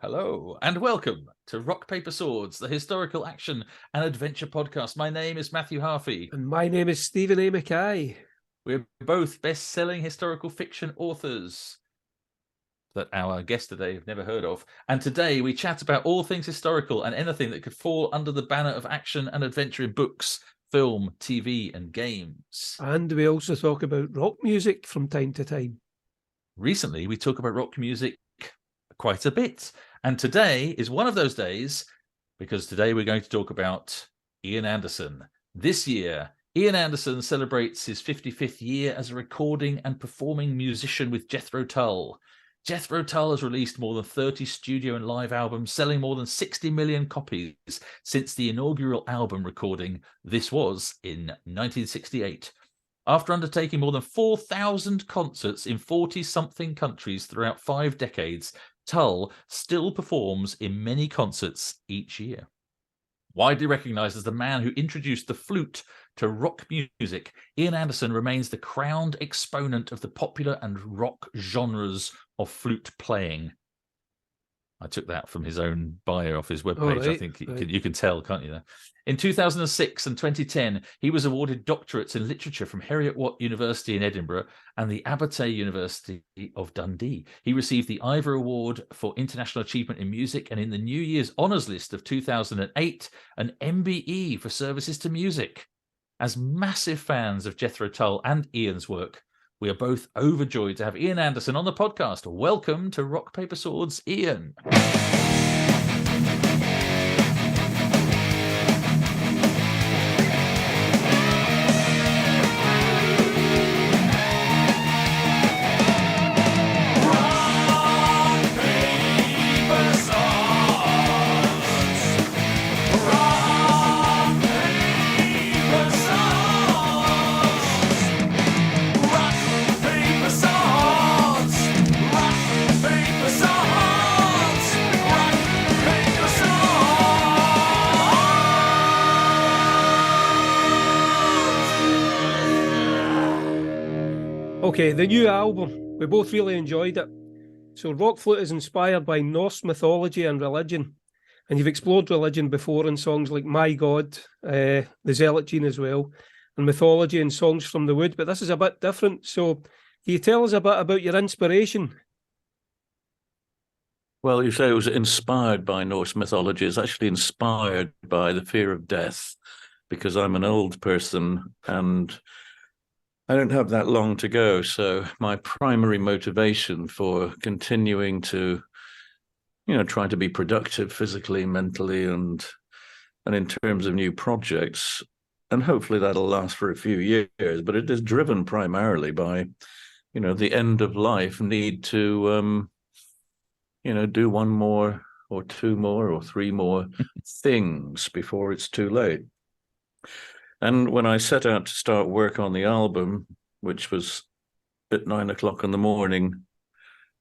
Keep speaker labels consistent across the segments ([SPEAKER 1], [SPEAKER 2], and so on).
[SPEAKER 1] Hello, and welcome to Rock, Paper, Swords, the historical action and adventure podcast. My name is Matthew Harvey.
[SPEAKER 2] And my name is Stephen A. Mackay.
[SPEAKER 1] We're both best-selling historical fiction authors that our guest today have never heard of. And today we chat about all things historical and anything that could fall under the banner of action and adventure in books, film, TV, and games.
[SPEAKER 2] And we also talk about rock music from time to time.
[SPEAKER 1] Recently, we talk about rock music quite a bit. And today is one of those days, because today we're going to talk about Ian Anderson. This year, Ian Anderson celebrates his 55th year as a recording and performing musician with Jethro Tull. Jethro Tull has released more than 30 studio and live albums, selling more than 60 million copies since the inaugural album recording. This was in 1968. After undertaking more than 4,000 concerts in 40-something countries throughout 5 decades, Tull still performs in many concerts each year. Widely recognised as the man who introduced the flute to rock music, Ian Anderson remains the crowned exponent of the popular and rock genres of flute playing. I took that from his own bio off his webpage.
[SPEAKER 2] Right,
[SPEAKER 1] I think you can tell, can't you? In 2006 and 2010, he was awarded doctorates in literature from Heriot-Watt University in Edinburgh and the Abertay University of Dundee. He received the Ivor Award for International Achievement in Music, and in the New Year's Honours List of 2008, an MBE for services to music. As massive fans of Jethro Tull and Ian's work, we are both overjoyed to have Ian Anderson on the podcast. Welcome to Rock, Paper, Swords, Ian.
[SPEAKER 2] Okay, the new album. We both really enjoyed it. So RökFlöte is inspired by Norse mythology and religion. And you've explored religion before in songs like My God, the Zealot Gene as well, and mythology and songs from the wood. But this is a bit different. So can you tell us a bit about your inspiration?
[SPEAKER 3] Well, you say it was inspired by Norse mythology. It's actually inspired by the fear of death, because I'm an old person and I don't have that long to go. So my primary motivation for continuing to, try to be productive physically, mentally, and in terms of new projects, and hopefully that'll last for a few years, but it is driven primarily by, the end of life need to, do one more or two more or three more things before it's too late. And when I set out to start work on the album, which was at 9 o'clock in the morning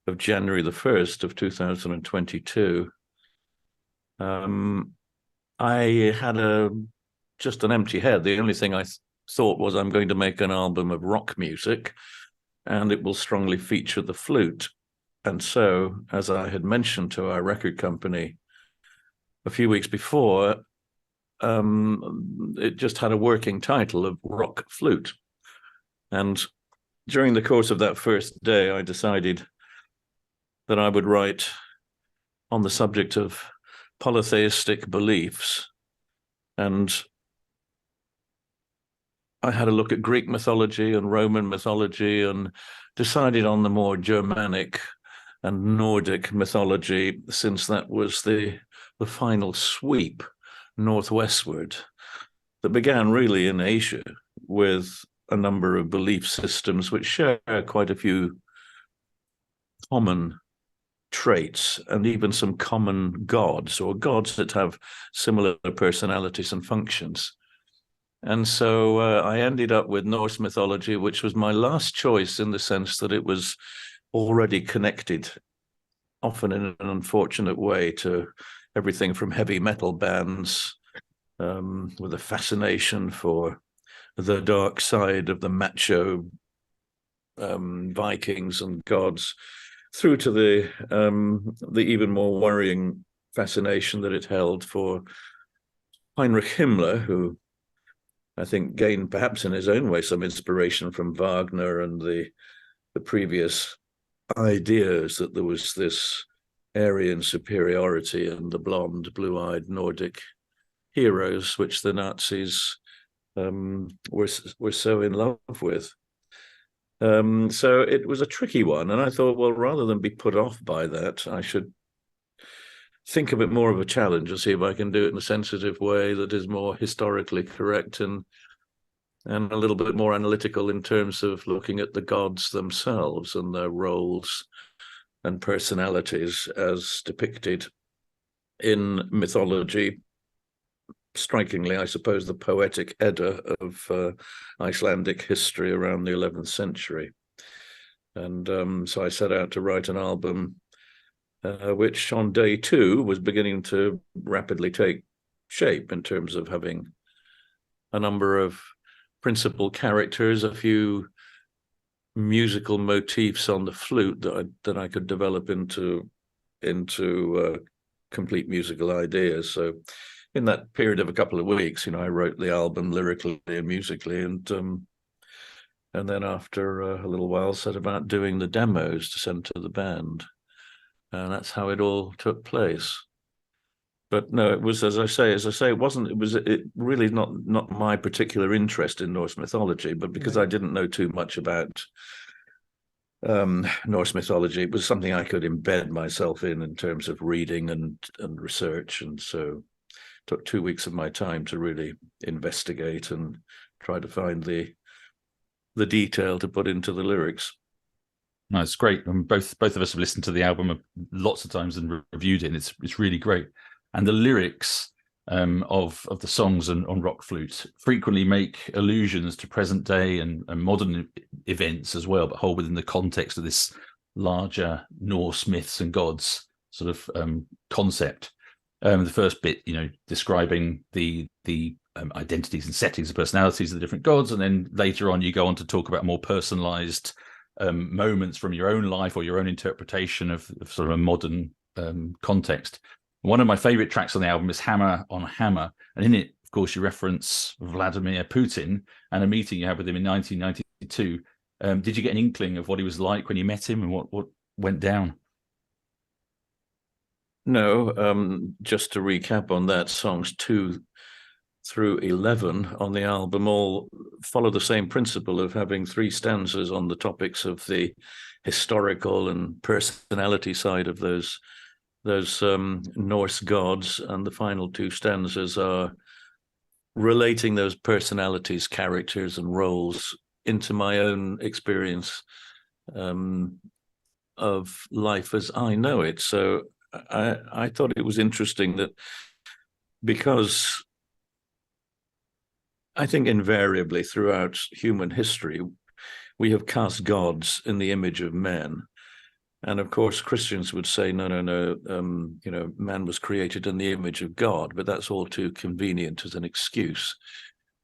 [SPEAKER 3] of January the 1st of 2022, I had just an empty head. The only thing I thought was I'm going to make an album of rock music and it will strongly feature the flute. And so, as I had mentioned to our record company a few weeks before, it just had a working title of RökFlöte. And during the course of that first day, I decided that I would write on the subject of polytheistic beliefs. And I had a look at Greek mythology and Roman mythology and decided on the more Germanic and Nordic mythology, since that was the final sweep northwestward that began really in Asia with a number of belief systems which share quite a few common traits and even some common gods, or gods that have similar personalities and functions. And so I ended up with Norse mythology, which was my last choice in the sense that it was already connected, often in an unfortunate way, to everything from heavy metal bands with a fascination for the dark side of the macho Vikings and gods, through to the even more worrying fascination that it held for Heinrich Himmler, who I think gained, perhaps in his own way, some inspiration from Wagner and the previous ideas that there was this Aryan superiority in the blonde, blue-eyed Nordic heroes, which the Nazis were so in love with. So it was a tricky one, and I thought, well, rather than be put off by that, I should think of it more of a challenge and see if I can do it in a sensitive way that is more historically correct and a little bit more analytical in terms of looking at the gods themselves and their roles and personalities as depicted in mythology. Strikingly, I suppose, the poetic Edda of Icelandic history around the 11th century. And so I set out to write an album which on day 2 was beginning to rapidly take shape in terms of having a number of principal characters, a few musical motifs on the flute that I could develop into complete musical ideas. So in that period of a couple of weeks, I wrote the album lyrically and musically, and then after a little while set about doing the demos to send to the band. And that's how it all took place. But no, it was, as I say, it really not my particular interest in Norse mythology, but because I didn't know too much about Norse mythology, it was something I could embed myself in terms of reading and research. And so it took 2 weeks of my time to really investigate and try to find the detail to put into the lyrics.
[SPEAKER 1] No, it's great. And both of us have listened to the album lots of times and reviewed it. And it's really great. And the lyrics of the songs on RökFlöte frequently make allusions to present day and modern events as well, but hold within the context of this larger Norse myths and gods sort of concept. The first bit, describing the identities and settings and personalities of the different gods, and then later on you go on to talk about more personalized moments from your own life or your own interpretation of sort of a modern context. One of my favorite tracks on the album is Hammer on Hammer, and in it, of course, you reference Vladimir Putin and a meeting you had with him in 1992. Did you get an inkling of what he was like when you met him and what went down?
[SPEAKER 3] No, just to recap on that, songs 2 through 11 on the album all follow the same principle of having 3 stanzas on the topics of the historical and personality side of those Norse gods, and the final 2 stanzas are relating those personalities, characters, and roles into my own experience of life as I know it. So I thought it was interesting that, because I think invariably throughout human history, we have cast gods in the image of men. And of course, Christians would say, no, man was created in the image of God, but that's all too convenient as an excuse.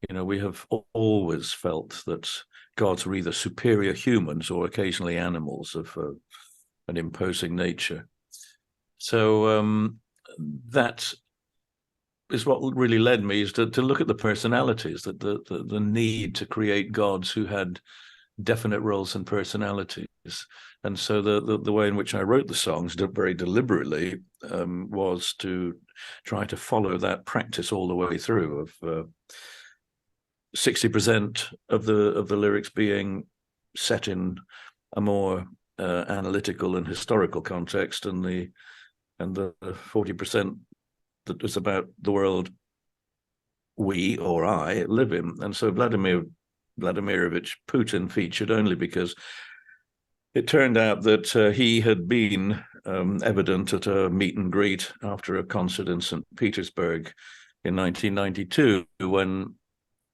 [SPEAKER 3] We have always felt that gods were either superior humans or occasionally animals of an imposing nature. So that is what really led me, is to look at the personalities, that the need to create gods who had definite roles and personalities. And so the way in which I wrote the songs very deliberately was to try to follow that practice all the way through, of 60% of the lyrics being set in a more analytical and historical context, and the 40% that was about the world we, or I, live in. And so Vladimirovich Putin featured only because it turned out that he had been evident at a meet and greet after a concert in St. Petersburg in 1992, when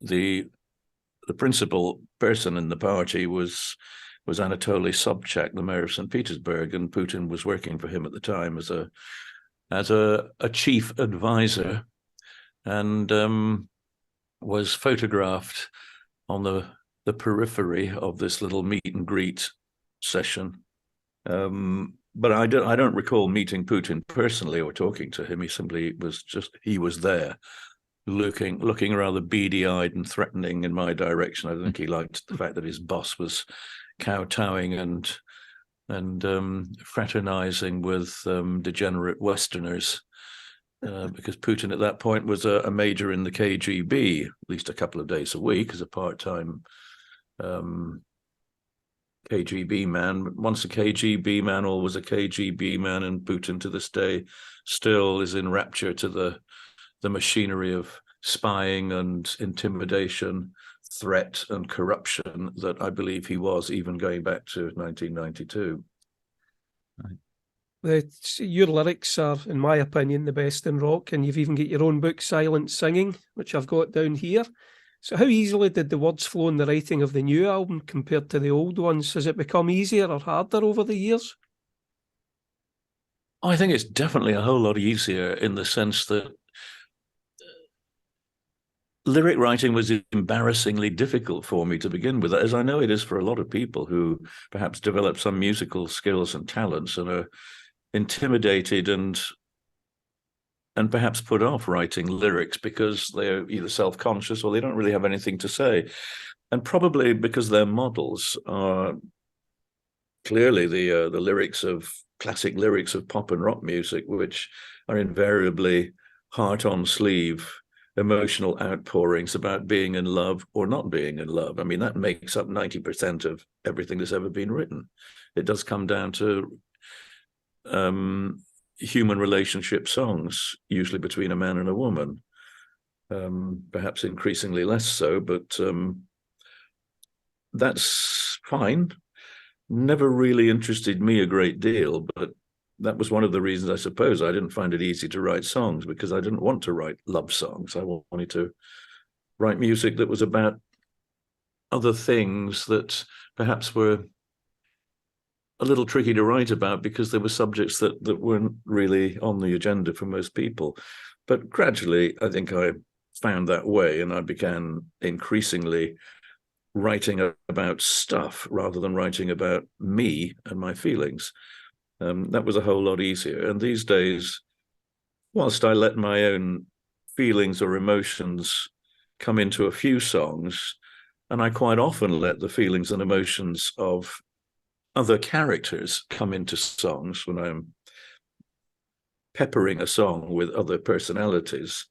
[SPEAKER 3] the principal person in the party was Anatoly Sobchak, the mayor of St. Petersburg, and Putin was working for him at the time as a chief advisor, and was photographed on the periphery of this little meet and greet session. But I don't recall meeting Putin personally or talking to him. He was there, looking rather beady-eyed and threatening in my direction. I don't think he liked the fact that his boss was kowtowing and fraternizing with degenerate Westerners, because Putin at that point was a major in the KGB, at least a couple of days a week as a part-time KGB man. Once a KGB man, always a KGB man, and Putin to this day still is in rapture to the machinery of spying and intimidation, threat and corruption that I believe he was, even going back to 1992.
[SPEAKER 2] Your lyrics are, in my opinion, the best in rock, and you've even got your own book, Silent Singing, which I've got down here. So how easily did the words flow in the writing of the new album compared to the old ones? Has it become easier or harder over the years?
[SPEAKER 3] I think it's definitely a whole lot easier, in the sense that lyric writing was embarrassingly difficult for me to begin with, as I know it is for a lot of people who perhaps develop some musical skills and talents and are intimidated and perhaps put off writing lyrics because they're either self-conscious or they don't really have anything to say. And probably because their models are clearly the classic lyrics of pop and rock music, which are invariably heart on sleeve, emotional outpourings about being in love or not being in love. I mean, that makes up 90% of everything that's ever been written. It does come down to human relationship songs, usually between a man and a woman, perhaps increasingly less so, but that's fine. Never really interested me a great deal, but that was one of the reasons, I suppose, I didn't find it easy to write songs, because I didn't want to write love songs. I wanted to write music that was about other things that perhaps were a little tricky to write about, because there were subjects that weren't really on the agenda for most people. But gradually, I think I found that way, and I began increasingly writing about stuff rather than writing about me and my feelings. That was a whole lot easier. And these days, whilst I let my own feelings or emotions come into a few songs, and I quite often let the feelings and emotions of other characters come into songs when I'm peppering a song with other personalities,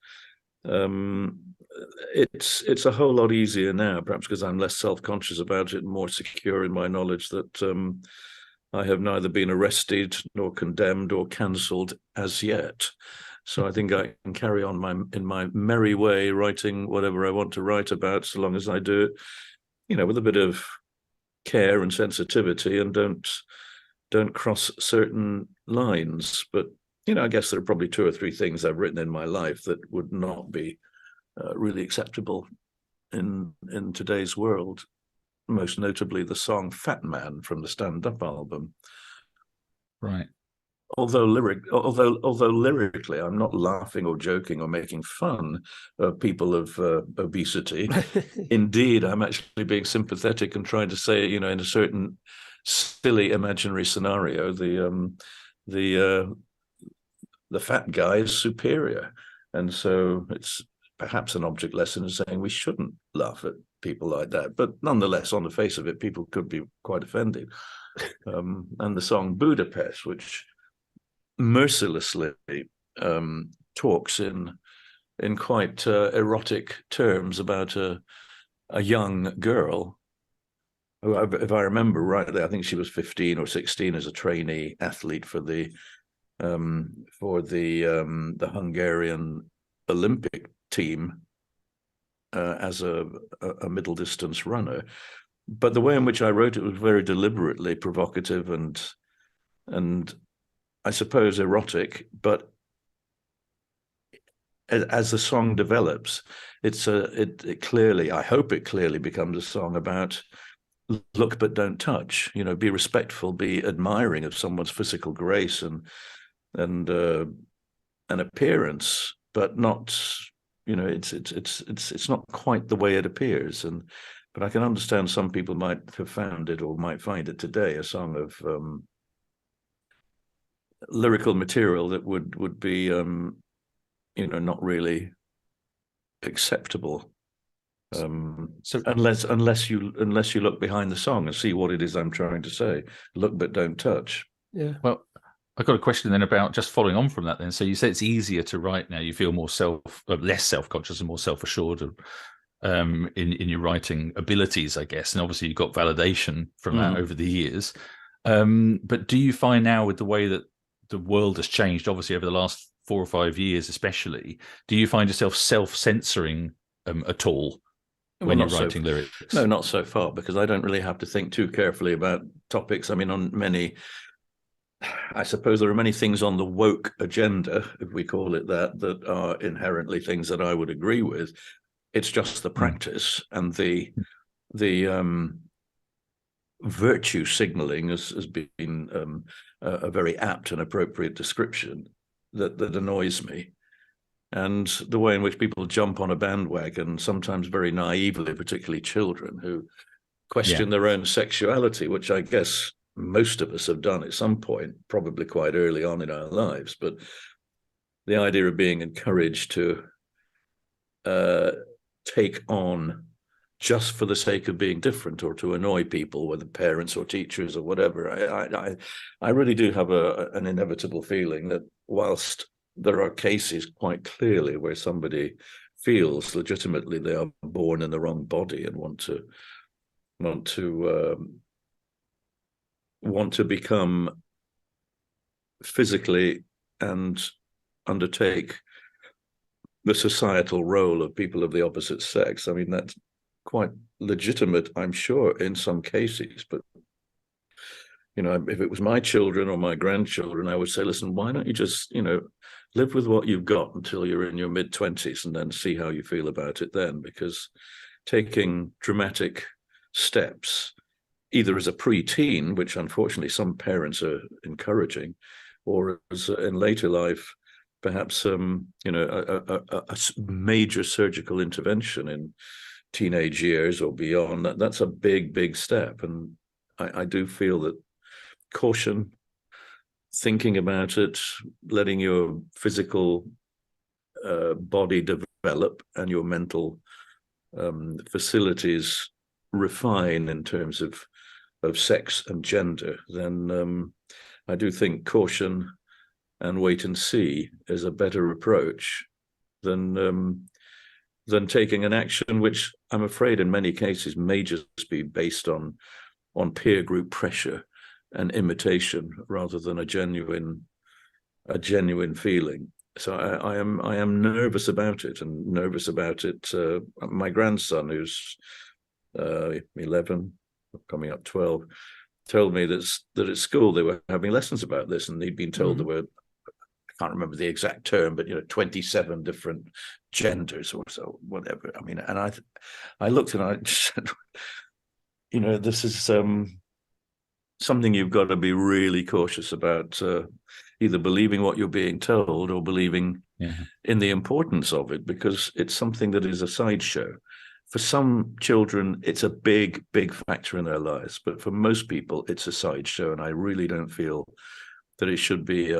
[SPEAKER 3] it's a whole lot easier now, perhaps because I'm less self-conscious about it and more secure in my knowledge that I have neither been arrested nor condemned or cancelled as yet. So I think I can carry on in my merry way, writing whatever I want to write about, so long as I do it, with a bit of care and sensitivity, and don't cross certain lines. But I guess there are probably 2 or 3 things I've written in my life that would not be really acceptable in today's world. Most notably, the song "Fat Man" from the Stand Up album.
[SPEAKER 1] Right.
[SPEAKER 3] Although lyrically, I'm not laughing or joking or making fun of people of obesity. Indeed, I'm actually being sympathetic and trying to say, in a certain silly imaginary scenario, the fat guy is superior, and so it's perhaps an object lesson in saying we shouldn't laugh at people like that. But nonetheless, on the face of it, people could be quite offended. And the song "Budapest," which mercilessly talks in quite erotic terms about a young girl who, if I remember rightly, I think she was 15 or 16 as a trainee athlete for the Hungarian Olympic team as a middle distance runner. But the way in which I wrote it was very deliberately provocative and I suppose erotic, but as the song develops, it clearly, I hope it clearly becomes a song about look but don't touch. Be respectful, be admiring of someone's physical grace and appearance, but not. It's not quite the way it appears. But I can understand some people might have found it or might find it today a song of lyrical material that would be not really acceptable. So unless you look behind the song and see what it is I'm trying to say. Look but don't touch.
[SPEAKER 2] Yeah.
[SPEAKER 1] Well, I've got a question then about just following on from that then. So you say it's easier to write now. You feel less self-conscious and more self-assured in your writing abilities, I guess. And obviously you've got validation from that over the years. But do you find now, with the way that the world has changed, obviously over the last 4 or 5 years especially, do you find yourself self-censoring at all when you're writing lyrics?
[SPEAKER 3] No, not so far, because I don't really have to think too carefully about topics. I mean, I suppose there are many things on the woke agenda, if we call it that, that are inherently things that I would agree with. It's just the practice and the virtue signaling has been a very apt and appropriate description that annoys me. And the way in which people jump on a bandwagon, sometimes very naively, particularly children who question their own sexuality, which I guess most of us have done at some point, probably quite early on in our lives. But the idea of being encouraged to take on just for the sake of being different or to annoy people, whether parents or teachers or whatever, I really do have an inevitable feeling that whilst there are cases quite clearly where somebody feels legitimately they are born in the wrong body and want to become physically and undertake the societal role of people of the opposite sex. I mean, that's quite legitimate, I'm sure, in some cases. But, if it was my children or my grandchildren, I would say, listen, why don't you just, live with what you've got until you're in your mid-20s and then see how you feel about it then? Because taking dramatic steps, either as a pre-teen, which unfortunately some parents are encouraging, or as in later life, perhaps a major surgical intervention in teenage years or beyond, that's a big step. And I do feel that caution, thinking about it, letting your physical body develop and your mental facilities refine in terms of sex and gender, then I do think caution and wait and see is a better approach than taking an action which I'm afraid in many cases may just be based on peer group pressure and imitation rather than a genuine feeling. So I am nervous about it, and nervous about it. My grandson, who's 11, coming up 12, told me that at school they were having lessons about this, and he'd been told there were, I can't remember the exact term, but 27 different genders or so, whatever. I mean, and I looked and I said, this is something you've got to be really cautious about, either believing what you're being told or believing in the importance of it, because it's something that is a sideshow. For some children, it's a big factor in their lives, but for most people, it's a sideshow, and I really don't feel that it should be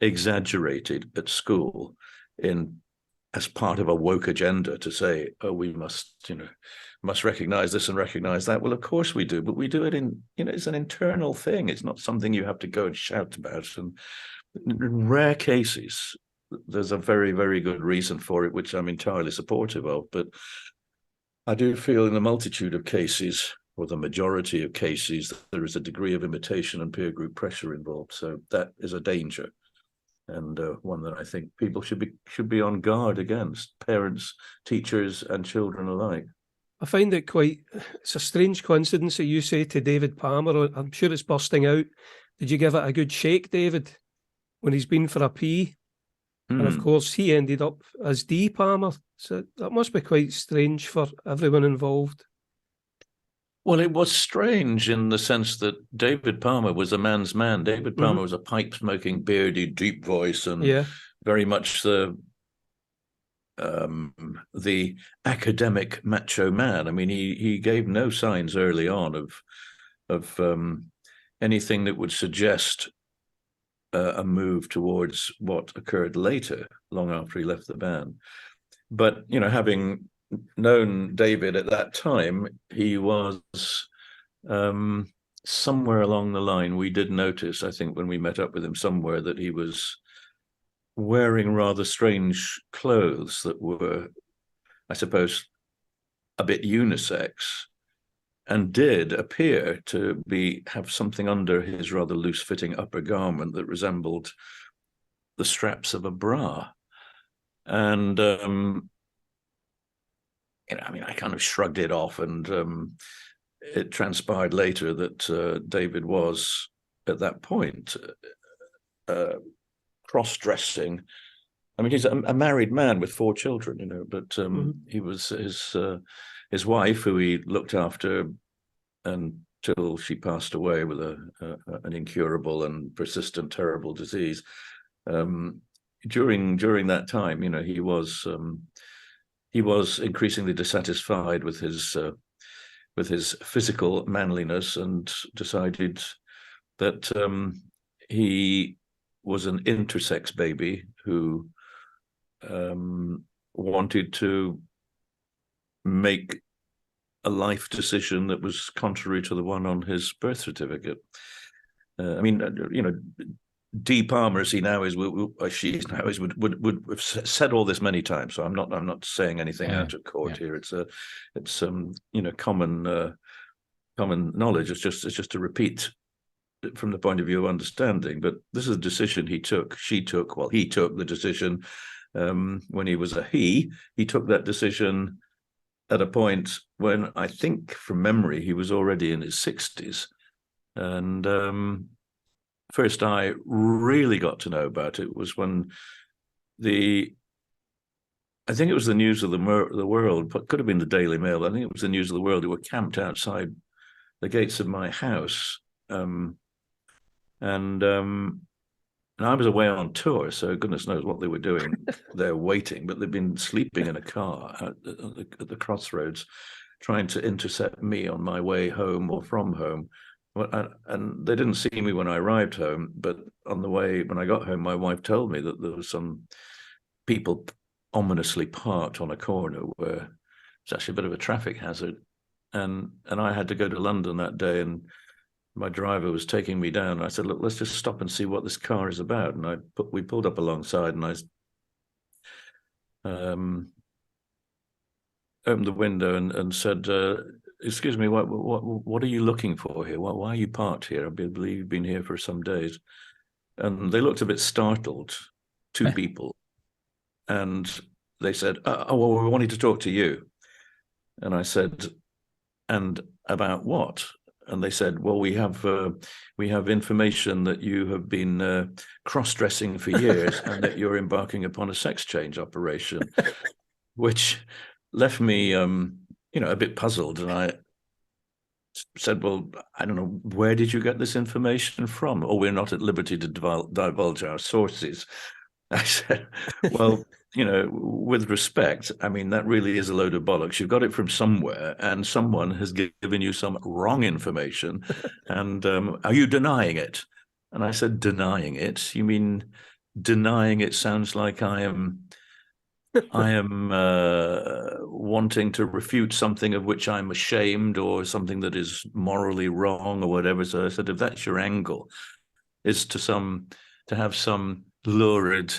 [SPEAKER 3] exaggerated at school as part of a woke agenda to say, oh, we must recognize this and recognize that. Well, of course we do, but we do it in, it's an internal thing. It's not something you have to go and shout about. And in rare cases, there's a very, very good reason for it, which I'm entirely supportive of. But I do feel in a multitude of cases, or the majority of cases, there is a degree of imitation and peer group pressure involved. So that is a danger, and one that I think people should be on guard against, parents, teachers, and children alike.
[SPEAKER 2] I find it's a strange coincidence that you say to David Palmer, I'm sure it's bursting out, did you give it a good shake, David, when he's been for a pee? And of course, he ended up as D. Palmer. So that must be quite strange for everyone involved.
[SPEAKER 3] Well, it was strange in the sense that David Palmer was a man's man. David Palmer was a pipe-smoking, beardy, deep voice, and very much the academic macho man. I mean, he gave no signs early on of anything that would suggest a move towards what occurred later, long after he left the band. But, you know, having known David at that time, he was somewhere along the line, we did notice, I think, when we met up with him somewhere, that he was wearing rather strange clothes that were, I suppose, a bit unisex, and did appear to have something under his rather loose-fitting upper garment that resembled the straps of a bra. And you know, I mean, I kind of shrugged it off, and it transpired later that David was, at that point, cross-dressing. I mean, he's a married man with 4 children, you know, but he was his wife, who he looked after until she passed away with an incurable and persistent, terrible disease. During that time, you know, he was increasingly dissatisfied with his physical manliness, and decided that he was an intersex baby who wanted to make a life decision that was contrary to the one on his birth certificate. I mean, you know, Dee Palmer, as he now is, she now is, would have said all this many times. So I'm not saying anything out of court here. It's you know, common knowledge. It's just to repeat from the point of view of understanding. But this is a decision he took. He took the decision when he was a he. He took that decision at a point when, I think from memory, he was already in his 60s. And first I really got to know about it was when I think it was the News of the World, but could have been the Daily Mail, but I think it was the News of the World, who were camped outside the gates of my house. And I was away on tour, so goodness knows what they were doing there waiting, but they'd been sleeping in a car at the crossroads, trying to intercept me on my way home or from home. And they didn't see me when I arrived home, but on the way, when I got home, my wife told me that there was some people ominously parked on a corner where it's actually a bit of a traffic hazard. And I had to go to London that day, and my driver was taking me down. And I said, look, let's just stop and see what this car is about. And we pulled up alongside, and I opened the window and said, excuse me, what are you looking for here? Why are you parked here? I believe you've been here for some days. And they looked a bit startled, 2 people. And they said, oh, well, we wanted to talk to you. And I said, and about what? And they said, well, we have information that you have been cross-dressing for years and that you're embarking upon a sex change operation, which left me, you know, a bit puzzled. And I said, well, I don't know, where did you get this information from? Oh, we're not at liberty to divulge our sources. I said, well, you know, with respect, I mean, that really is a load of bollocks. You've got it from somewhere, and someone has given you some wrong information. And are you denying it? And I said, denying it? You mean denying it sounds like I am wanting to refute something of which I'm ashamed, or something that is morally wrong or whatever. So I said, if that's your angle, is to have some lurid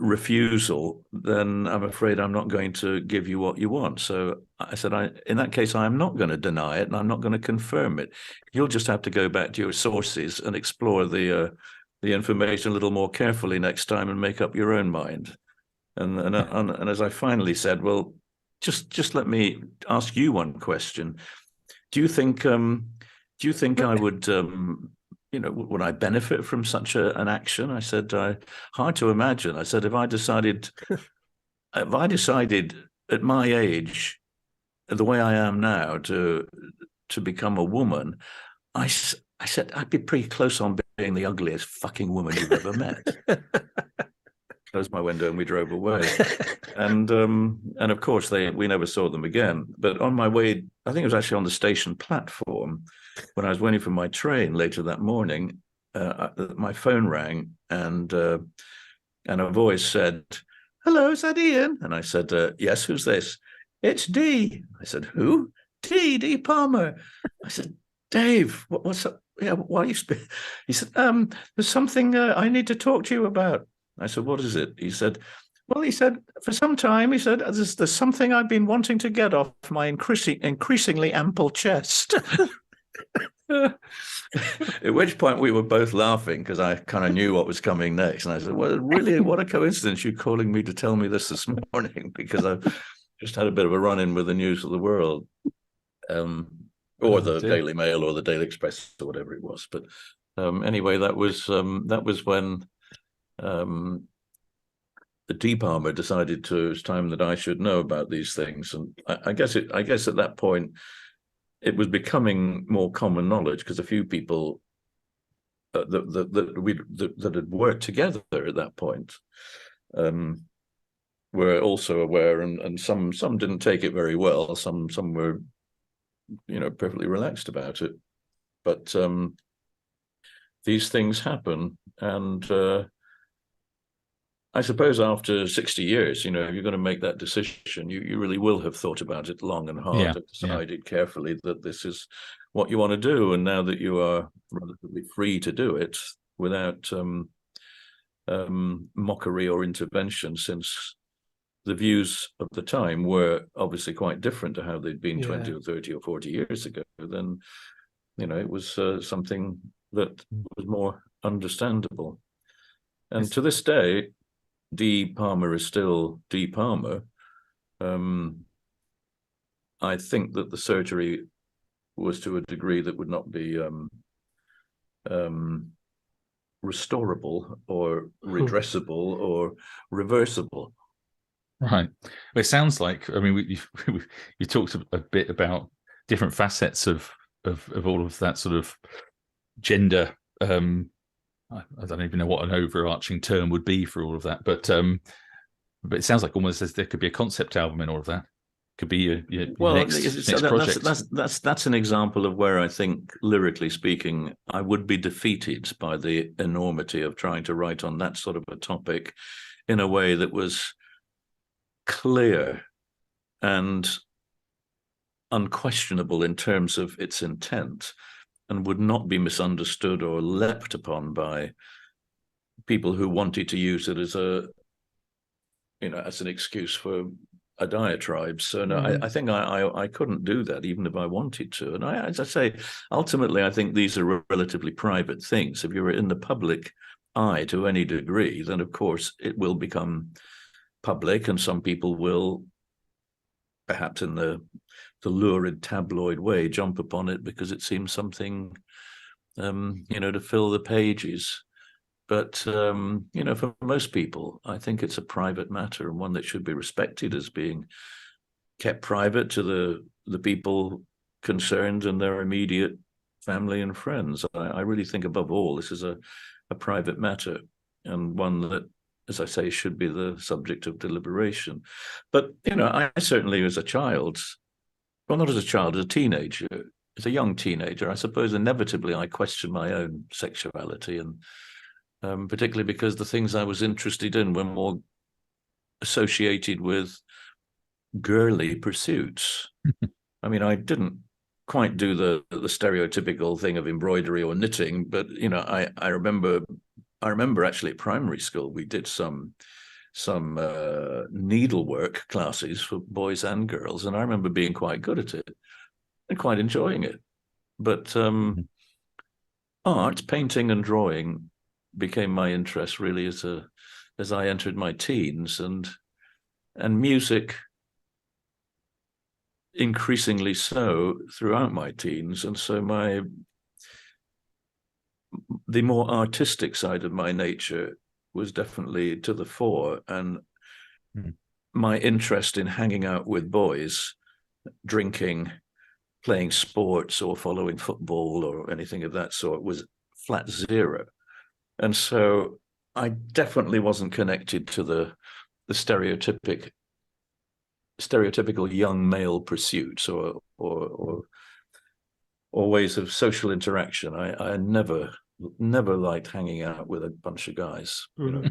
[SPEAKER 3] refusal, then I'm afraid I'm not going to give you what you want. So I said, in that case, I'm not going to deny it, and I'm not going to confirm it. You'll just have to go back to your sources and explore the information a little more carefully next time and make up your own mind. And as I finally said, well, just let me ask you one question. Do you think I would you know, would I benefit from such an action? I said, hard to imagine. I said, if I decided at my age, the way I am now, to become a woman, I said, I'd be pretty close on being the ugliest fucking woman you've ever met. Closed my window and we drove away. And of course we never saw them again. But on my way, I think it was actually on the station platform, when I was waiting for my train later that morning, my phone rang, and a voice said, "Hello, is that Ian?" And I said, "Yes, who's this?" "It's Dee." I said, "Who?" Dee Palmer." I said, "Dave, what's up? Yeah, why are you He said, "There's something I need to talk to you about." I said, "What is it?" He said, "Well," he said, "for some time," he said, there's something I've been wanting to get off my increasingly ample chest." At which point we were both laughing, because I kind of knew what was coming next. And I said, "Well, really, what a coincidence you calling me to tell me this morning, because I've just had a bit of a run-in with the news of the world." Or the Daily Mail or the Daily Express or whatever it was. But anyway, that was when the Dee Palmer decided it's time that I should know about these things. And I guess at that point it was becoming more common knowledge, because a few people that had worked together at that point were also aware, and some didn't take it very well. Some were, perfectly relaxed about it. But these things happen, and I suppose after 60 years, if you're going to make that decision, you really will have thought about it long and hard, and decided carefully that this is what you want to do. And now that you are relatively free to do it without mockery or intervention, since the views of the time were obviously quite different to how they'd been 20 or 30 or 40 years ago, then, it was something that was more understandable. And to this day, Dee Palmer is still Dee Palmer. I think that the surgery was to a degree that would not be restorable or redressable or reversible.
[SPEAKER 1] Right. Well, it sounds like, you talked a bit about different facets of all of that sort of gender. I don't even know what an overarching term would be for all of that, but it sounds like almost as there could be a concept album in all of that. Could be your next project.
[SPEAKER 3] That's an example of where I think, lyrically speaking, I would be defeated by the enormity of trying to write on that sort of a topic in a way that was clear and unquestionable in terms of its intent, and would not be misunderstood or leapt upon by people who wanted to use it as as an excuse for a diatribe. So no, I think I couldn't do that, even if I wanted to. And as I say, ultimately, I think these are relatively private things. If you're in the public eye to any degree, then of course it will become public, and some people will, perhaps in the lurid tabloid way, jump upon it because it seems something, to fill the pages. But, for most people, I think it's a private matter, and one that should be respected as being kept private to the people concerned and their immediate family and friends. I really think, above all, this is a private matter, and one that, as I say, should be the subject of deliberation. But, I certainly, as a child, well, not as a child, as a teenager, as a young teenager, I suppose inevitably I questioned my own sexuality, and particularly because the things I was interested in were more associated with girly pursuits. I didn't quite do the stereotypical thing of embroidery or knitting, but I remember actually at primary school we did some needlework classes for boys and girls, and I remember being quite good at it and quite enjoying it. But art, painting and drawing became my interest really as I entered my teens, and music increasingly so throughout my teens. And so the more artistic side of my nature was definitely to the fore, and my interest in hanging out with boys, drinking, playing sports or following football or anything of that sort was flat zero. And so I definitely wasn't connected to the stereotypical young male pursuits or ways of social interaction. I never never liked hanging out with a bunch of guys, you know.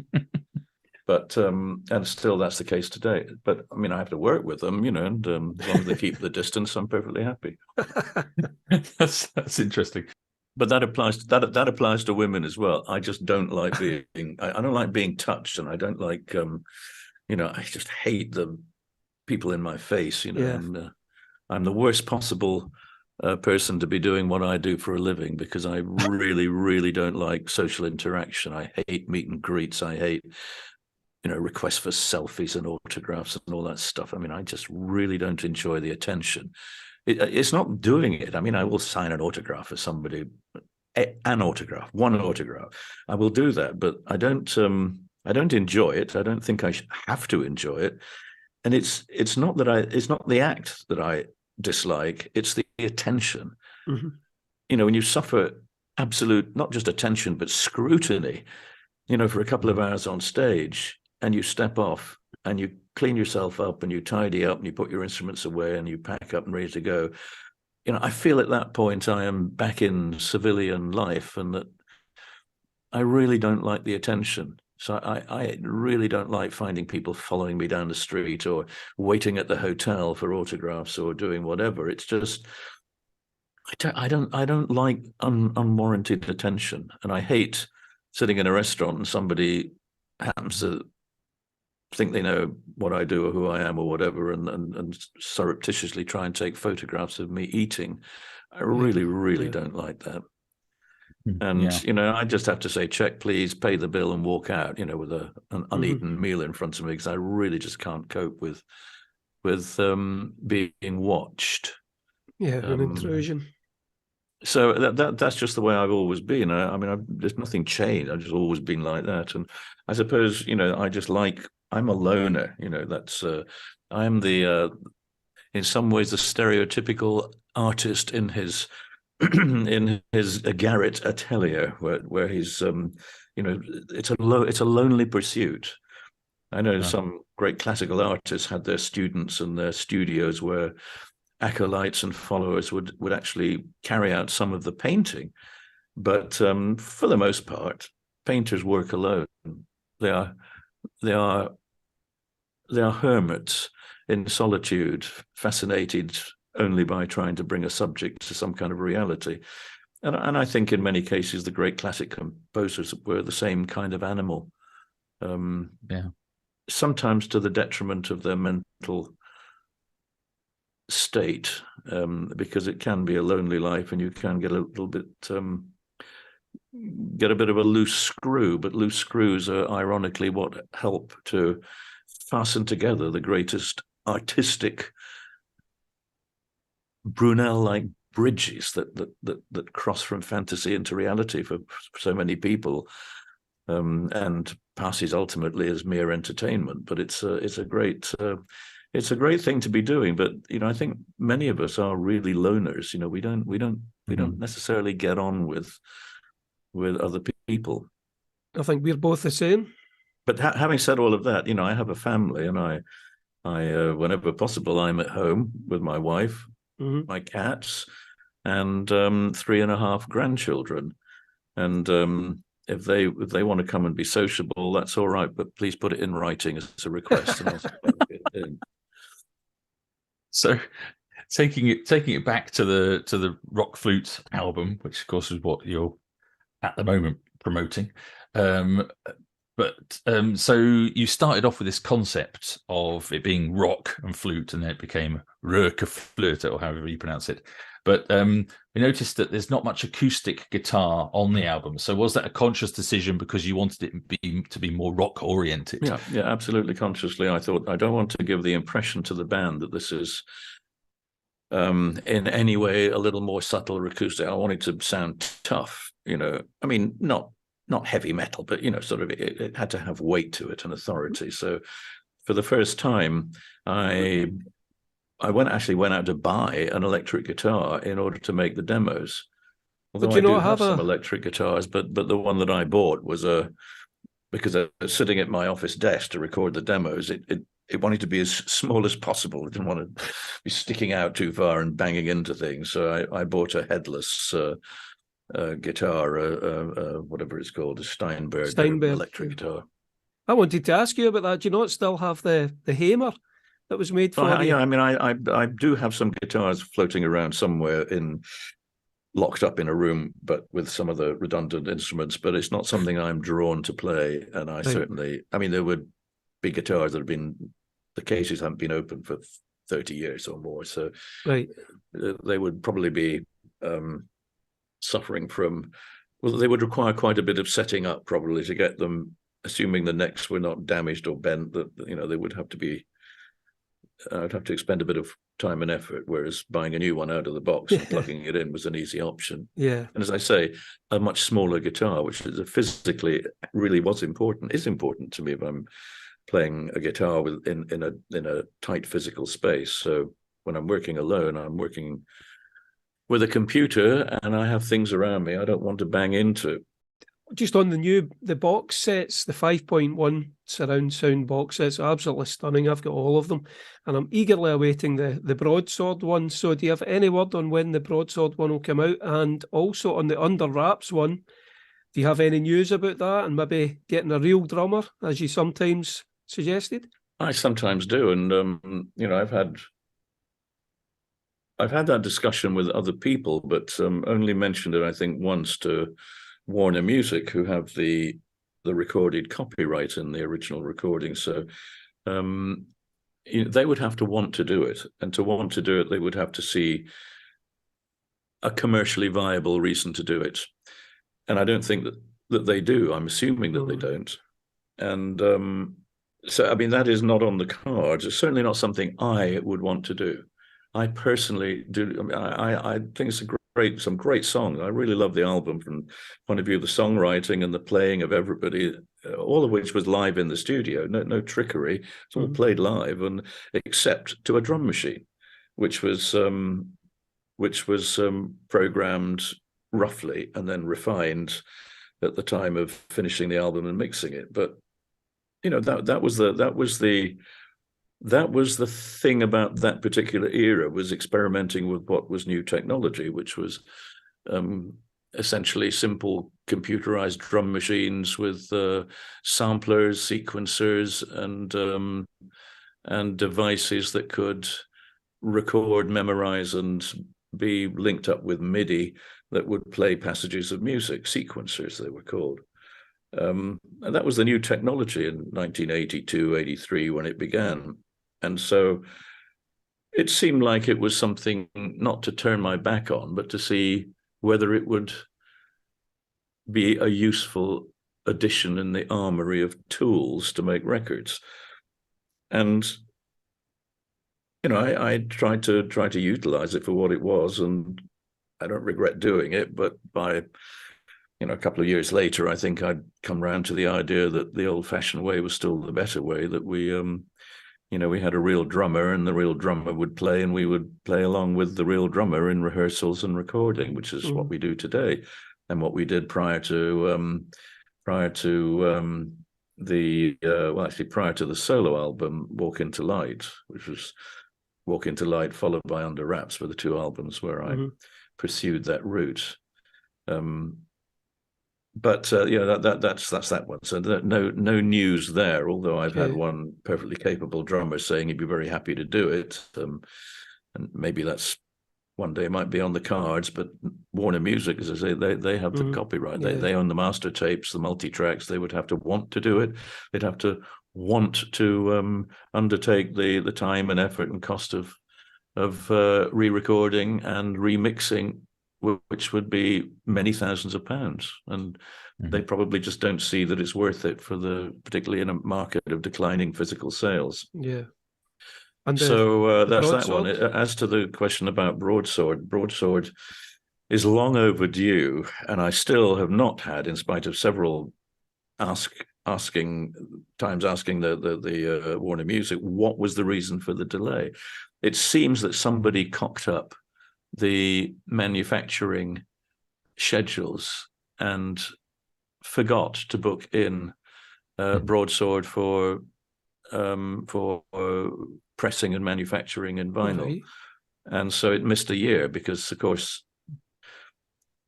[SPEAKER 3] But and still that's the case today. But I mean, I have to work with them, you know, and as long as they keep the distance, I'm perfectly happy.
[SPEAKER 1] That's interesting.
[SPEAKER 3] But that applies to women as well. I just don't like being I don't like being touched, and I don't like you know, I just hate the people in my face, you know.
[SPEAKER 2] Yeah.
[SPEAKER 3] And I'm the worst possible person to be doing what I do for a living, because I really, really don't like social interaction. I hate meet and greets. I hate, you know, requests for selfies and autographs and all that stuff. I mean, I just really don't enjoy the attention. It's not doing it. I mean, I will sign an autograph for somebody, one autograph. I will do that, but I don't enjoy it. I don't think I have to enjoy it. And it's not the act that I dislike. It's the attention.
[SPEAKER 2] Mm-hmm.
[SPEAKER 3] You know, when you suffer absolute, not just attention, but scrutiny, you know, for a couple of hours on stage, and you step off and you clean yourself up and you tidy up and you put your instruments away and you pack up and ready to go. You know, I feel at that point I am back in civilian life, and that I really don't like the attention. So I really don't like finding people following me down the street or waiting at the hotel for autographs or doing whatever. It's just, I don't like unwarranted attention, and I hate sitting in a restaurant and somebody happens to think they know what I do or who I am or whatever, and surreptitiously try and take photographs of me eating. I really, really don't like that. And, you know, I just have to say, check, please, pay the bill and walk out, you know, with an uneaten meal in front of me, because I really just can't cope with being watched.
[SPEAKER 2] Yeah, an intrusion.
[SPEAKER 3] So that's just the way I've always been. I mean, there's nothing changed. I've just always been like that. And I suppose, you know, I'm a loner, you know, I'm in some ways the stereotypical artist in his in his garret atelier, where he's you know, it's a lonely pursuit. I know some great classical artists had their students and their studios where acolytes and followers would actually carry out some of the painting, but for the most part, painters work alone. They are hermits in solitude, fascinated only by trying to bring a subject to some kind of reality. And I think in many cases, the great classic composers were the same kind of animal. Sometimes to the detriment of their mental state, because it can be a lonely life and you can get a little bit, get a bit of a loose screw, but loose screws are ironically what help to fasten together the greatest artistic Brunel-like bridges that cross from fantasy into reality for so many people, and passes ultimately as mere entertainment. But it's a great thing to be doing. But you know, I think many of us are really loners. You know, we don't necessarily get on with other people.
[SPEAKER 2] I think we're both the same.
[SPEAKER 3] But having said all of that, you know, I have a family, and I whenever possible, I'm at home with my wife, my cats, and 3.5 grandchildren. And if they want to come and be sociable, that's all right. But please put it in writing as a request. And I'll get it in.
[SPEAKER 1] So, taking it back to the RökFlöte album, which of course is what you're at the moment promoting. So you started off with this concept of it being rock and flute, and then it became RökFlöte, or however you pronounce it. But we noticed that there's not much acoustic guitar on the album. So was that a conscious decision because you wanted it to be more rock oriented?
[SPEAKER 3] Yeah, absolutely consciously. I thought I don't want to give the impression to the band that this is in any way a little more subtle or acoustic. I wanted to sound tough, you know. I mean, not heavy metal, but you know, sort of it had to have weight to it and authority. So for the first time, I went out to buy an electric guitar in order to make the demos. Although I do have some electric guitars, but the one that I bought was because I was sitting at my office desk to record the demos. It wanted to be as small as possible. It didn't want to be sticking out too far and banging into things. So I bought a headless guitar, whatever it's called, a Steinberg electric guitar.
[SPEAKER 2] I wanted to ask you about that. Do you not still have the hammer that was made for you?
[SPEAKER 3] Yeah, I mean, I do have some guitars floating around somewhere locked up in a room, but with some of the redundant instruments, but it's not something I'm drawn to play. And I certainly, I mean, there would be guitars that have been, the cases haven't been open for 30 years or more. So they would probably be suffering from, well, they would require quite a bit of setting up probably to get them, assuming the necks were not damaged or bent, that, you know, they would have to be, I'd have to expend a bit of time and effort, whereas buying a new one out of the box and plugging it in was an easy option.
[SPEAKER 2] Yeah.
[SPEAKER 3] And as I say, a much smaller guitar, which is physically really is important to me if I'm playing a guitar in a tight physical space. So when I'm working alone, I'm working with a computer and I have things around me I don't want to bang into.
[SPEAKER 2] Just on the box sets, the 5.1 surround sound box sets are absolutely stunning. I've got all of them, and I'm eagerly awaiting the Broadsword one. So do you have any word on when the Broadsword one will come out? And also on the Under Wraps one, do you have any news about that and maybe getting a real drummer, as you sometimes suggested?
[SPEAKER 3] I sometimes do, and you know, I've had that discussion with other people, but only mentioned it, I think, once to Warner Music, who have the recorded copyright in the original recording. So they would have to want to do it, and to want to do it, they would have to see a commercially viable reason to do it. And I don't think that they do. I'm assuming that they don't. And so, I mean, that is not on the cards. It's certainly not something I would want to do. I personally do. I mean, I think it's some great songs. I really love the album from the point of view of the songwriting and the playing of everybody, all of which was live in the studio. No trickery. It's all played live, and except to a drum machine, which was programmed roughly and then refined at the time of finishing the album and mixing it. But you know, that was the thing about that particular era, was experimenting with what was new technology, which was essentially simple computerized drum machines with samplers, sequencers, and devices that could record, memorize, and be linked up with MIDI that would play passages of music, sequencers they were called. And that was the new technology in 1982, 83 when it began. And so it seemed like it was something not to turn my back on, but to see whether it would be a useful addition in the armory of tools to make records. And, you know, I tried to utilize it for what it was, and I don't regret doing it. But by, you know, a couple of years later, I think I'd come around to the idea that the old-fashioned way was still the better way, that we you know, we had a real drummer, and the real drummer would play, and we would play along with the real drummer in rehearsals and recording, which is what we do today, and what we did prior to the solo album Walk Into Light, which was Walk Into Light followed by Under Wraps, were the two albums where I pursued that route. But you know, that's that one. So no news there. Although I've had one perfectly capable drummer saying he'd be very happy to do it, and maybe that's one day might be on the cards. But Warner Music, as I say, they have the copyright. They own the master tapes, the multi tracks. They would have to want to do it. They'd have to want to undertake the time and effort and cost of re-recording and remixing, which would be many thousands of pounds, and they probably just don't see that it's worth it particularly in a market of declining physical sales. Yeah. And so that's that one. As to the question about Broadsword is long overdue, and I still have not had, in spite of several asking the Warner Music, what was the reason for the delay. It seems that somebody cocked up the manufacturing schedules and forgot to book in Broadsword for pressing and manufacturing in vinyl. And so it missed a year, because of course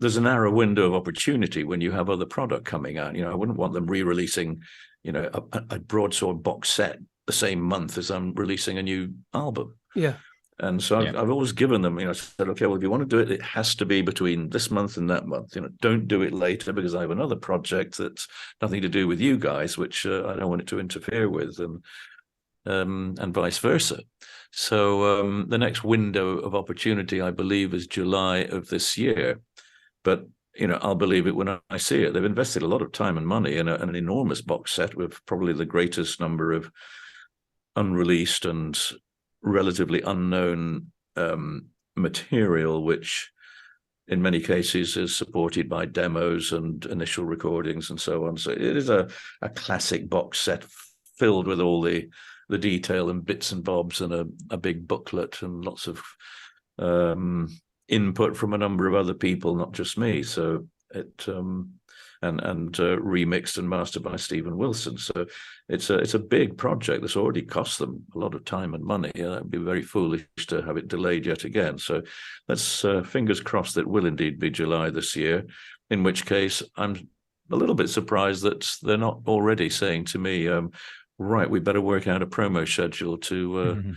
[SPEAKER 3] there's a narrow window of opportunity when you have other product coming out. I wouldn't want them re-releasing, a Broadsword box set the same month as I'm releasing a new album.
[SPEAKER 2] Yeah.
[SPEAKER 3] And so I've always given them, I said, okay, well, if you want to do it, it has to be between this month and that month. Don't do it later, because I have another project that's nothing to do with you guys, which I don't want it to interfere with, and vice versa. So the next window of opportunity, I believe, is July of this year. But I'll believe it when I see it. They've invested a lot of time and money in an enormous box set with probably the greatest number of unreleased and relatively unknown material, which in many cases is supported by demos and initial recordings and so on. So it is a classic box set filled with all the detail and bits and bobs, and a big booklet and lots of input from a number of other people, not just me. So it and remixed and mastered by Stephen Wilson. So it's a big project that's already cost them a lot of time and money. It'd be very foolish to have it delayed yet again. So let's fingers crossed that it will indeed be July this year, in which case I'm a little bit surprised that they're not already saying to me, right, we better work out a promo schedule to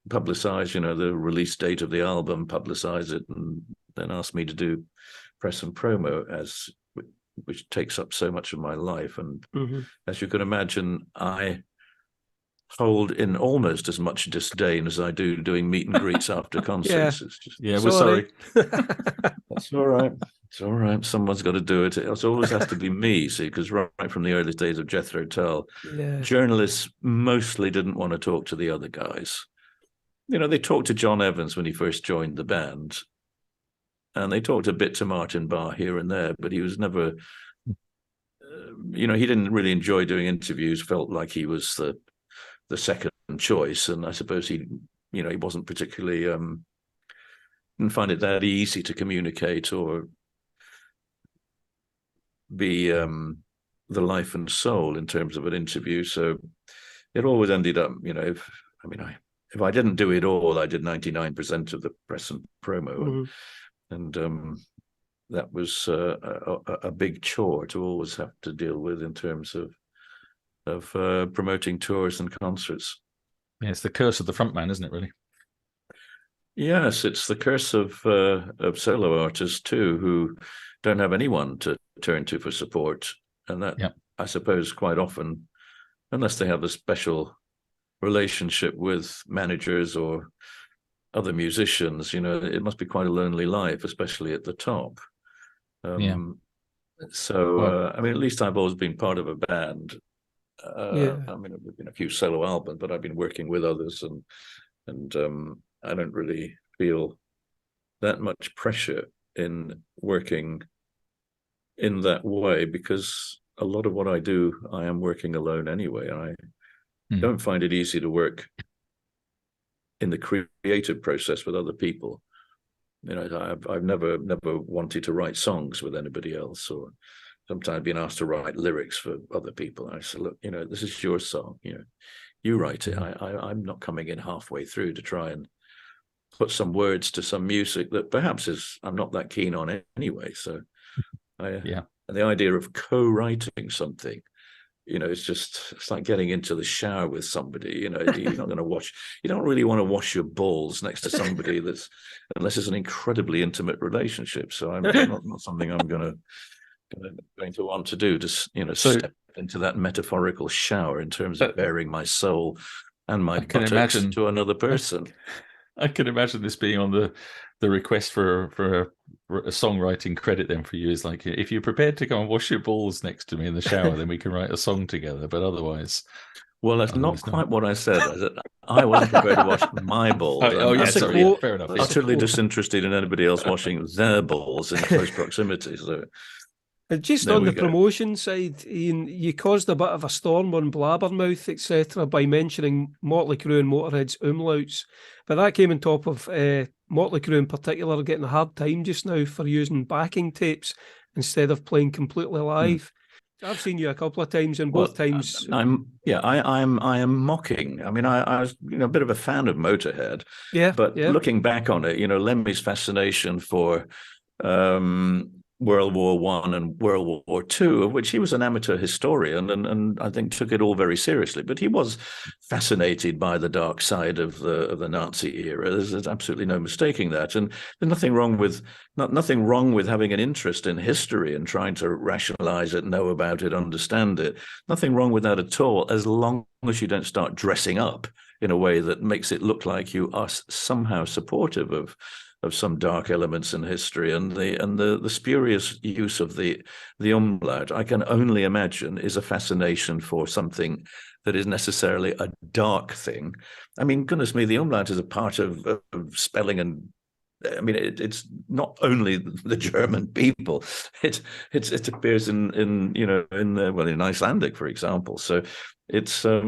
[SPEAKER 3] publicize, the release date of the album, publicize it, and then ask me to do press and promo, which takes up so much of my life. And as you can imagine, I hold in almost as much disdain as I do doing meet and greets after concerts.
[SPEAKER 1] We're sorry.
[SPEAKER 3] That's all right. It's all right. Someone's got to do it. It always has to be me, see, because right from the early days of Jethro Tull, journalists mostly didn't want to talk to the other guys. They talked to John Evans when he first joined the band, and they talked a bit to Martin Barr here and there, but he was never, he didn't really enjoy doing interviews, felt like he was the second choice. And I suppose he wasn't particularly, didn't find it that easy to communicate or be the life and soul in terms of an interview. So it always ended up, if I didn't do it all, I did 99% of the press and promo. And that was a big chore to always have to deal with in terms of promoting tours and concerts.
[SPEAKER 1] Yeah, it's the curse of the frontman, isn't it, really?
[SPEAKER 3] Yes, it's the curse of solo artists too, who don't have anyone to turn to for support. And that, I suppose, quite often, unless they have a special relationship with managers or other musicians, it must be quite a lonely life, especially at the top. So, at least I've always been part of a band. There've been a few solo albums, but I've been working with others, and I don't really feel that much pressure in working in that way, because a lot of what I do, I am working alone anyway. I don't find it easy to work in the creative process with other people. I've never wanted to write songs with anybody else, or sometimes been asked to write lyrics for other people. And I said, look, this is your song. You write it. I'm not coming in halfway through to try and put some words to some music that perhaps I'm not that keen on it anyway. So, and the idea of co-writing something, it's like getting into the shower with somebody. You're not going to wash. You don't really want to wash your balls next to somebody unless it's an incredibly intimate relationship. So I'm not something I'm going to want to do. Just step into that metaphorical shower in terms of bearing my soul and my buttocks to another person.
[SPEAKER 1] I can imagine this being on the request for a songwriting credit then for you, is like, if you're prepared to go and wash your balls next to me in the shower, then we can write a song together. But otherwise,
[SPEAKER 3] well, that's not quite what I said. I wasn't prepared to wash my balls.
[SPEAKER 1] Fair enough.
[SPEAKER 3] Utterly disinterested in anybody else washing their balls in close proximity. So,
[SPEAKER 2] just on the promotion side, Ian, you caused a bit of a storm on Blabbermouth, etc., by mentioning Mötley Crüe and Motörhead's Umlauts. But that came on top of Mötley Crüe in particular getting a hard time just now for using backing tapes instead of playing completely live. I've seen you a couple of times, and
[SPEAKER 3] Well,
[SPEAKER 2] both times.
[SPEAKER 3] I am mocking. I mean, I was a bit of a fan of Motörhead,
[SPEAKER 2] Yeah,
[SPEAKER 3] but
[SPEAKER 2] yeah.
[SPEAKER 3] looking back on it, Lemmy's fascination for World War One and World War Two, of which he was an amateur historian and I think took it all very seriously. But he was fascinated by the dark side of the Nazi era. There's absolutely no mistaking that. And there's nothing wrong with having an interest in history and trying to rationalize it, know about it, understand it. Nothing wrong with that at all, as long as you don't start dressing up in a way that makes it look like you are somehow supportive of some dark elements in history, and the spurious use of the umlaut, I can only imagine, is a fascination for something that is necessarily a dark thing. I mean, goodness me, the umlaut is a part of spelling, and I mean, it's not only the German people. It appears in Icelandic, for example. So it's there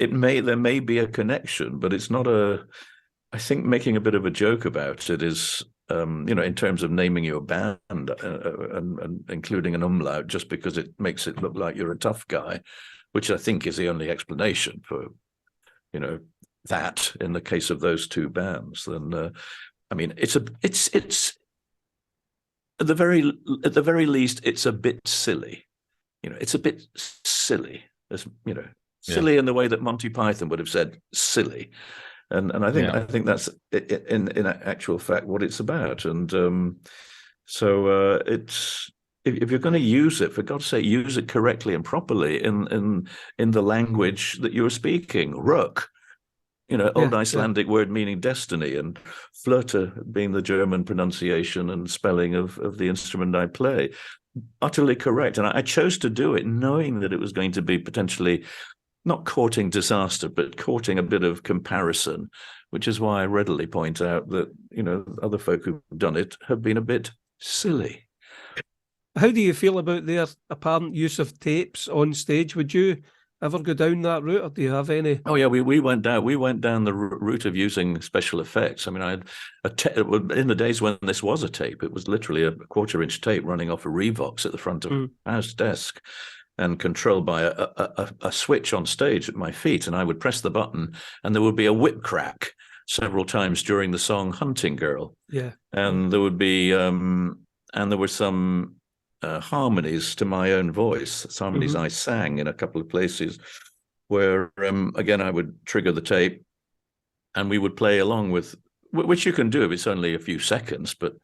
[SPEAKER 3] may be a connection, but it's not a. I think making a bit of a joke about it is, in terms of naming your band and including an umlaut just because it makes it look like you're a tough guy, which I think is the only explanation for, that in the case of those two bands. Then, I mean, it's at the very least, it's a bit silly. It's a bit silly, silly in the way that Monty Python would have said silly. And I think that's in actual fact what it's about. And so it's if you're going to use it, for God's sake, use it correctly and properly in the language that you're speaking. Rök, old Icelandic word meaning destiny, and Flöte being the German pronunciation and spelling of the instrument I play. Utterly correct. And I chose to do it knowing that it was going to be potentially not courting disaster, but courting a bit of comparison, which is why I readily point out that, other folk who've done it have been a bit silly.
[SPEAKER 2] How do you feel about their apparent use of tapes on stage? Would you ever go down that route, or do you have any?
[SPEAKER 3] Oh yeah, we went down the route of using special effects. I mean, I had in the days when this was a tape, it was literally a 1/4-inch tape running off a Revox at the front of house desk, and controlled by a switch on stage at my feet. And I would press the button and there would be a whip crack several times during the song Hunting Girl.
[SPEAKER 2] Yeah.
[SPEAKER 3] And there would be, and there were some harmonies to my own voice, harmonies I sang in a couple of places where, again, I would trigger the tape and we would play along with, which you can do if it's only a few seconds, but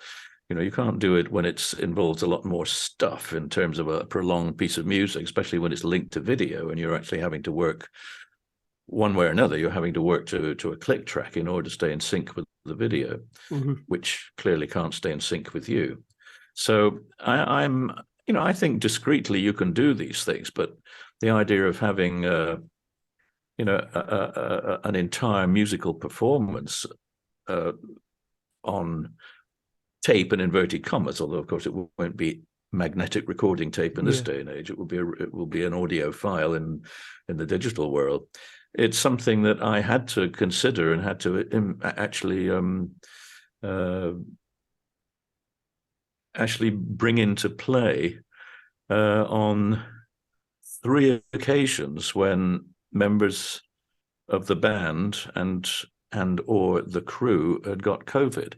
[SPEAKER 3] you can't do it when it involves a lot more stuff in terms of a prolonged piece of music, especially when it's linked to video and you're actually having to work one way or another. You're having to work to a click track in order to stay in sync with the video, which clearly can't stay in sync with you. So I think discreetly you can do these things, but the idea of having an entire musical performance on tape and inverted commas, although of course it won't be magnetic recording tape in this day and age. It will be an audio file in the digital world. It's something that I had to consider and had to actually bring into play on 3 occasions when members of the band and or the crew had got COVID.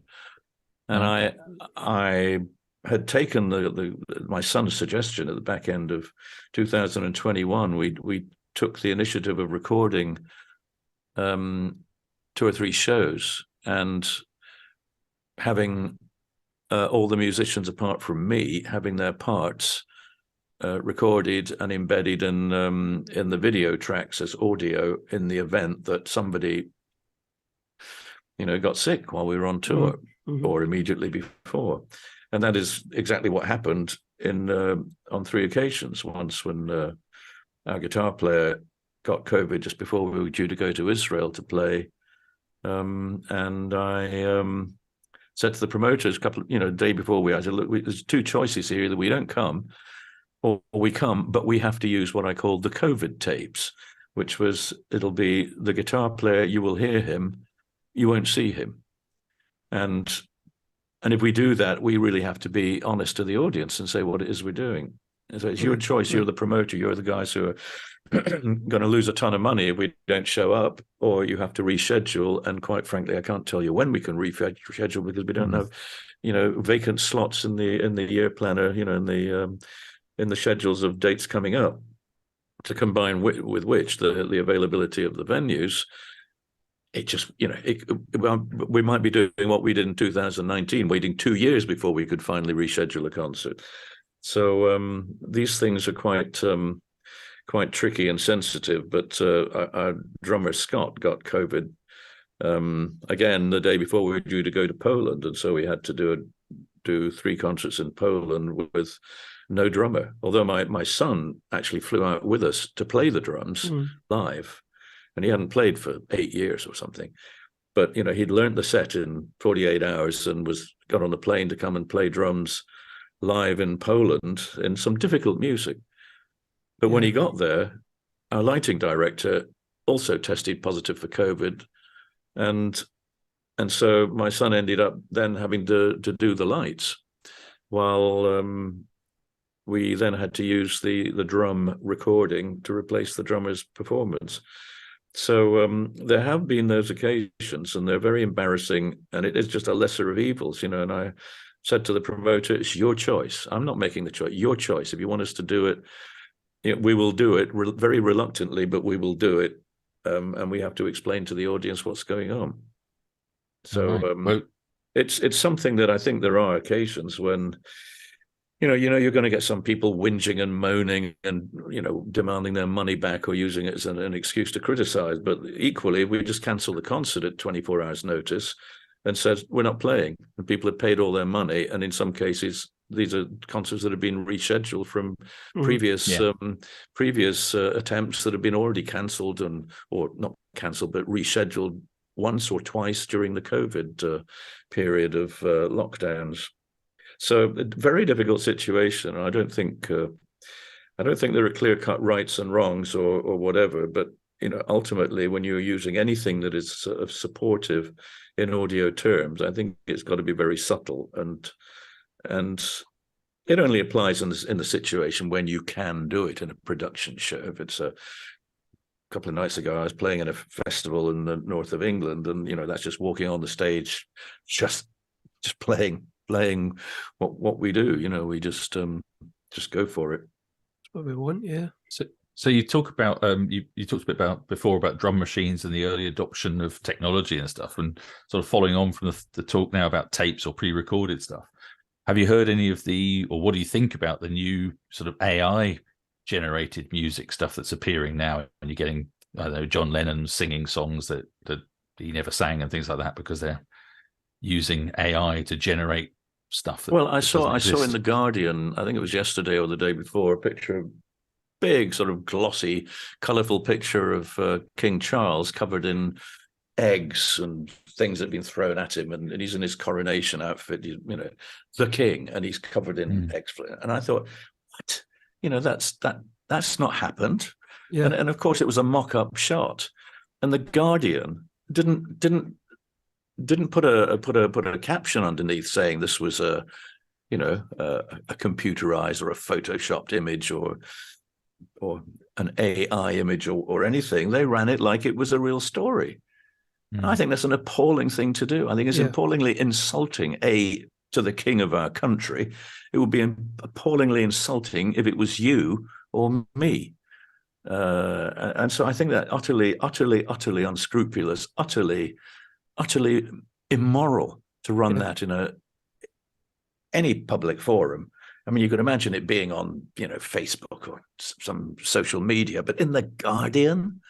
[SPEAKER 3] And I had taken my son's suggestion at the back end of 2021. We took the initiative of recording 2 or 3 shows and having all the musicians apart from me having their parts recorded and embedded in the video tracks as audio in the event that somebody got sick while we were on tour. Or immediately before. And that is exactly what happened on 3 occasions. Once when our guitar player got COVID just before we were due to go to Israel to play. And I said to the promoters a day before I said, look, there's 2 choices here. Either we don't come or we come, but we have to use what I called the COVID tapes, which was, it'll be the guitar player, you will hear him, you won't see him. And if we do that, we really have to be honest to the audience and say what it is we're doing. So it's your choice. You're the promoter. You're the guys who are going to lose a ton of money if we don't show up, or you have to reschedule. And quite frankly, I can't tell you when we can reschedule because we don't have, vacant slots in the year planner, in the schedules of dates coming up, to combine with which the availability of the venues. It just, we might be doing what we did in 2019, waiting 2 years before we could finally reschedule a concert. So these things are quite tricky and sensitive. But our drummer Scott got COVID again the day before we were due to go to Poland, and so we had to do 3 concerts in Poland with no drummer. Although my son actually flew out with us to play the drums live, and he hadn't played for 8 years or something. But he'd learned the set in 48 hours and got on the plane to come and play drums live in Poland in some difficult music. But when he got there, our lighting director also tested positive for COVID, and so my son ended up then having to do the lights, while we then had to use the drum recording to replace the drummer's performance. So there have been those occasions, and they're very embarrassing, and it is just a lesser of evils, And I said to the promoter, it's your choice. I'm not making the choice. Your choice. If you want us to do it, we will do it very reluctantly, but we will do it. And we have to explain to the audience what's going on. So it's something that I think there are occasions when, you're going to get some people whinging and moaning and, demanding their money back or using it as an excuse to criticize. But equally, we just cancel the concert at 24 hours notice and said, we're not playing. And people have paid all their money. And in some cases, these are concerts that have been rescheduled from previous attempts that have been already cancelled or not cancelled, but rescheduled once or twice during the COVID period of lockdowns. So a very difficult situation. I don't think there are clear-cut rights and wrongs or whatever, but ultimately, when you're using anything that is sort of supportive in audio terms, I think it's got to be very subtle, and it only applies in the situation when you can do it in a production show. If it's a couple of nights ago, I was playing in a festival in the north of England, and that's just walking on the stage, just playing what we do. We just go for it.
[SPEAKER 2] That's what we want, yeah.
[SPEAKER 1] So you talk about you talked a bit about before about drum machines and the early adoption of technology and stuff, and sort of following on from the talk now about tapes or pre-recorded stuff. Have you heard any of or what do you think about the new sort of AI generated music stuff that's appearing now, and you're getting, I don't know, John Lennon singing songs that he never sang and things like that because they're using AI to generate stuff?
[SPEAKER 3] I saw in The Guardian, I think it was yesterday or the day before, a picture of big sort of glossy, colourful picture of King Charles covered in eggs and things that have been thrown at him, and he's in his coronation outfit, the king, and he's covered in eggs. And I thought, what? That's not happened. Yeah. And of course it was a mock-up shot, and The Guardian didn't put a caption underneath saying this was a computerized or a photoshopped image or an AI image or anything. They ran it like it was a real story. And I think that's an appalling thing to do. I think it's appallingly insulting, to the king of our country. It would be appallingly insulting if it was you or me. And so I think that utterly unscrupulous, utterly immoral to run that in any public forum. I mean, you could imagine it being on, Facebook or some social media, but in The Guardian,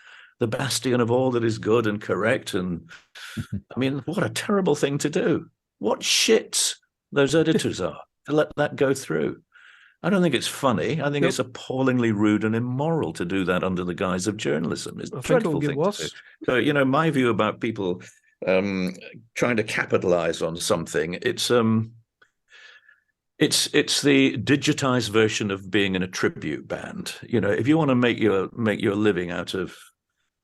[SPEAKER 3] the bastion of all that is good and correct. And I mean, what a terrible thing to do. What shits those editors are to let that go through. I don't think it's funny. I think it's appallingly rude and immoral to do that under the guise of journalism. It's a dreadful thing to do. So, my view about people trying to capitalize on something, it's the digitized version of being in a tribute band. If you want to make your living out of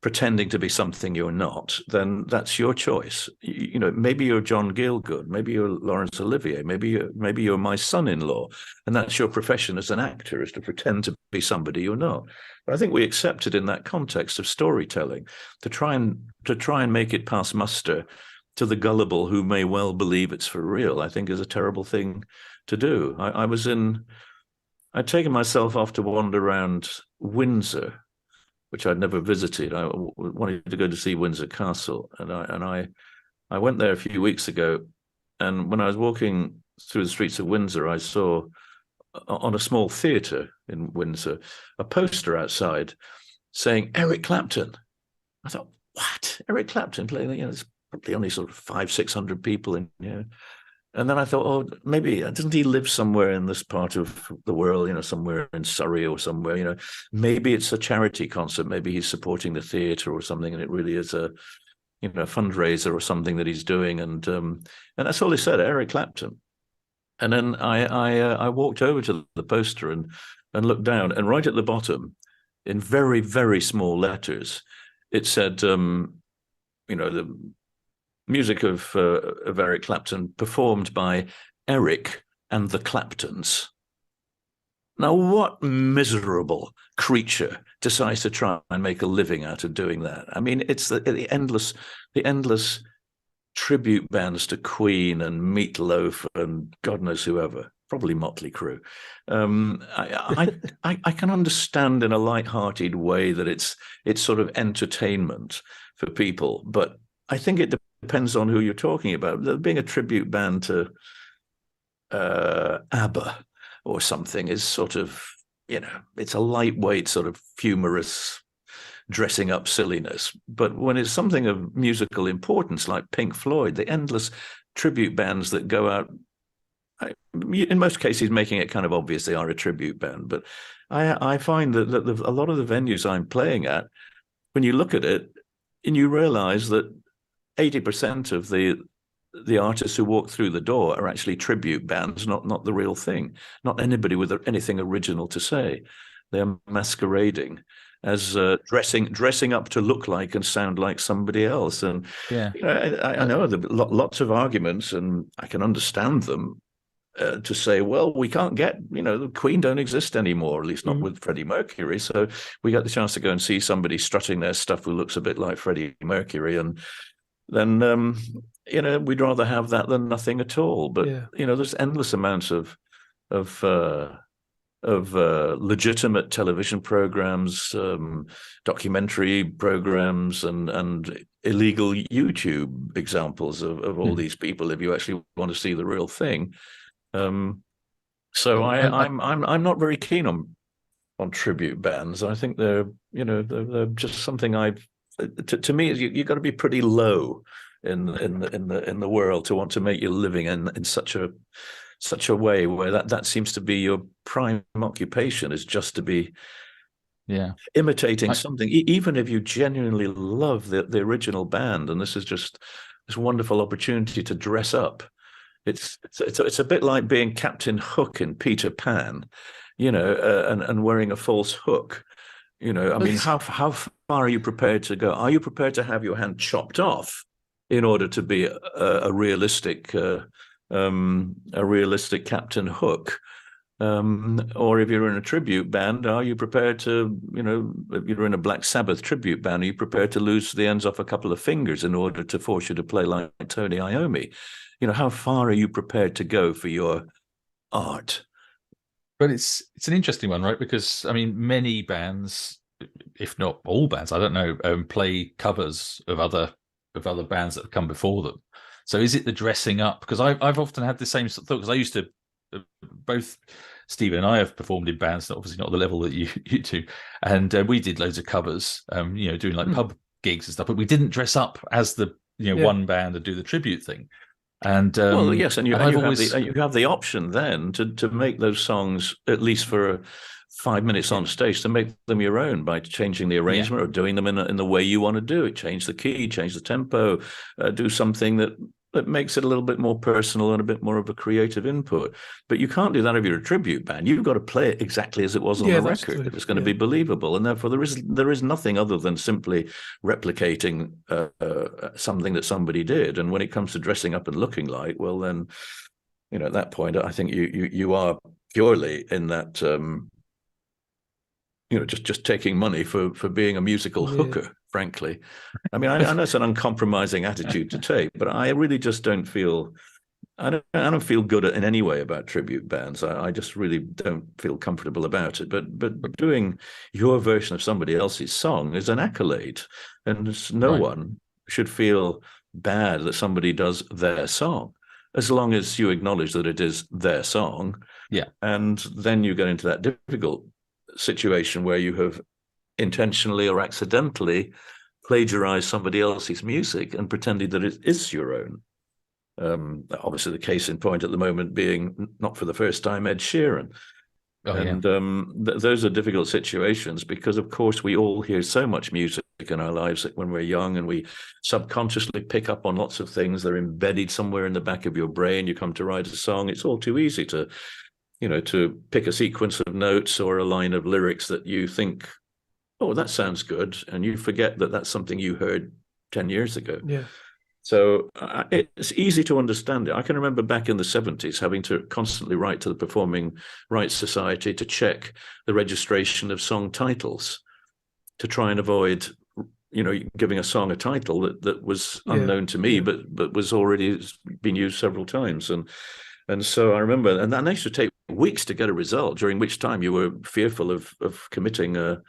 [SPEAKER 3] pretending to be something you're not, then that's your choice. You know, maybe you're John Gielgud, maybe you're Laurence Olivier, maybe you're my son-in-law, and that's your profession as an actor, is to pretend to be somebody you're not. But I think we accept it in that context of storytelling, to try and make it pass muster to the gullible who may well believe it's for real, I think is a terrible thing to do. I'd taken myself off to wander around Windsor, which I'd never visited. I wanted to go to see Windsor Castle, and I went there a few weeks ago. And when I was walking through the streets of Windsor, I saw on a small theatre in Windsor a poster outside saying Eric Clapton. I thought, what? Eric Clapton playing? You know, there's probably only sort of 500-600 people in here. And then I thought, oh, maybe doesn't he live somewhere in this part of the world, you know, somewhere in Surrey or somewhere, you know, maybe it's a charity concert, maybe he's supporting the theatre or something, and it really is a, you know, fundraiser or something that he's doing. And that's all he said, Eric Clapton. And then I walked over to the poster and looked down, and right at the bottom, in very, very small letters, it said, you know, the music of Eric Clapton performed by Eric and the Claptons. Now, what miserable creature decides to try and make a living out of doing that? I mean, it's the endless tribute bands to Queen and Meatloaf and God knows whoever, probably Mötley Crüe. I can understand in a light-hearted way that it's sort of entertainment for people, but I think it depends on who you're talking about. There being a tribute band to ABBA or something is sort of, you know, it's a lightweight sort of humorous dressing up silliness. But when it's something of musical importance like Pink Floyd, the endless tribute bands that go out, in most cases making it kind of obvious they are a tribute band. But I find that a lot of the venues I'm playing at, when you look at it and you realize that 80% of the artists who walk through the door are actually tribute bands, not the real thing, not anybody with anything original to say. They're masquerading as dressing up to look like and sound like somebody else. And
[SPEAKER 1] yeah,
[SPEAKER 3] you know, I know there are lots of arguments, and I can understand them, to say, well, we can't get, you know, the Queen don't exist anymore, at least not with Freddie Mercury. So we got the chance to go and see somebody strutting their stuff who looks a bit like Freddie Mercury, and then you know, we'd rather have that than nothing at all. But you know, there's endless amounts of legitimate television programs, documentary programs, and illegal YouTube examples of all these people, if you actually want to see the real thing. So I'm not very keen on tribute bands. I think they're just something to me, you've got to be pretty low in the world to want to make your living in such a way where that seems to be your prime occupation, is just to be imitating something, even if you genuinely love the original band. And this is just this wonderful opportunity to dress up. It's a bit like being Captain Hook in Peter Pan, you know, and wearing a false hook. You know, I mean, how far are you prepared to go? Are you prepared to have your hand chopped off in order to be a realistic Captain Hook? Or if you're in a tribute band, are you prepared to, you know, if you're in a Black Sabbath tribute band, are you prepared to lose the ends off a couple of fingers in order to force you to play like Tony Iommi? You know, how far are you prepared to go for your art?
[SPEAKER 1] But it's an interesting one, right? Because I mean, many bands, if not all bands, I don't know, play covers of other bands that have come before them. So is it the dressing up? Because I've often had the same thought, because I used to, both Stephen and I have performed in bands, obviously not the level that you do, and we did loads of covers, you know, doing like pub gigs and stuff, but we didn't dress up as the one band and do the tribute thing. And
[SPEAKER 3] well, yes, and you have the option then to make those songs, at least for 5 minutes on stage, to make them your own by changing the arrangement or doing them in the way you want to do it. Change the key, change the tempo, do something that that makes it a little bit more personal and a bit more of a creative input. But you can't do that if you're a tribute band. You've got to play it exactly as it was on the record if it's going to be believable. And therefore, there is nothing other than simply replicating something that somebody did. And when it comes to dressing up and looking like, well, then, at that point, I think you are purely in that. Just taking money for being a musical hooker, frankly. I mean, I know it's an uncompromising attitude to take, but I really just don't feel, I don't feel good in any way about tribute bands. I just really don't feel comfortable about it. But doing your version of somebody else's song is an accolade, and no one should feel bad that somebody does their song, as long as you acknowledge that it is their song.
[SPEAKER 1] Yeah.
[SPEAKER 3] And then you get into that difficult situation where you have intentionally or accidentally plagiarized somebody else's music and pretended that it is your own. Obviously, the case in point at the moment being, not for the first time, Ed Sheeran. Those are difficult situations because, of course, we all hear so much music in our lives when we're young, and we subconsciously pick up on lots of things. They're embedded somewhere in the back of your brain. You come to write a song, it's all too easy to pick a sequence of notes or a line of lyrics that you think, oh, that sounds good. And you forget that that's something you heard 10 years ago.
[SPEAKER 2] Yeah.
[SPEAKER 3] So it's easy to understand it. I can remember back in the 70s having to constantly write to the Performing Rights Society to check the registration of song titles to try and avoid, giving a song a title that was unknown to me, but was already been used several times. And so I remember, and that used to take weeks to get a result, during which time you were fearful of committing a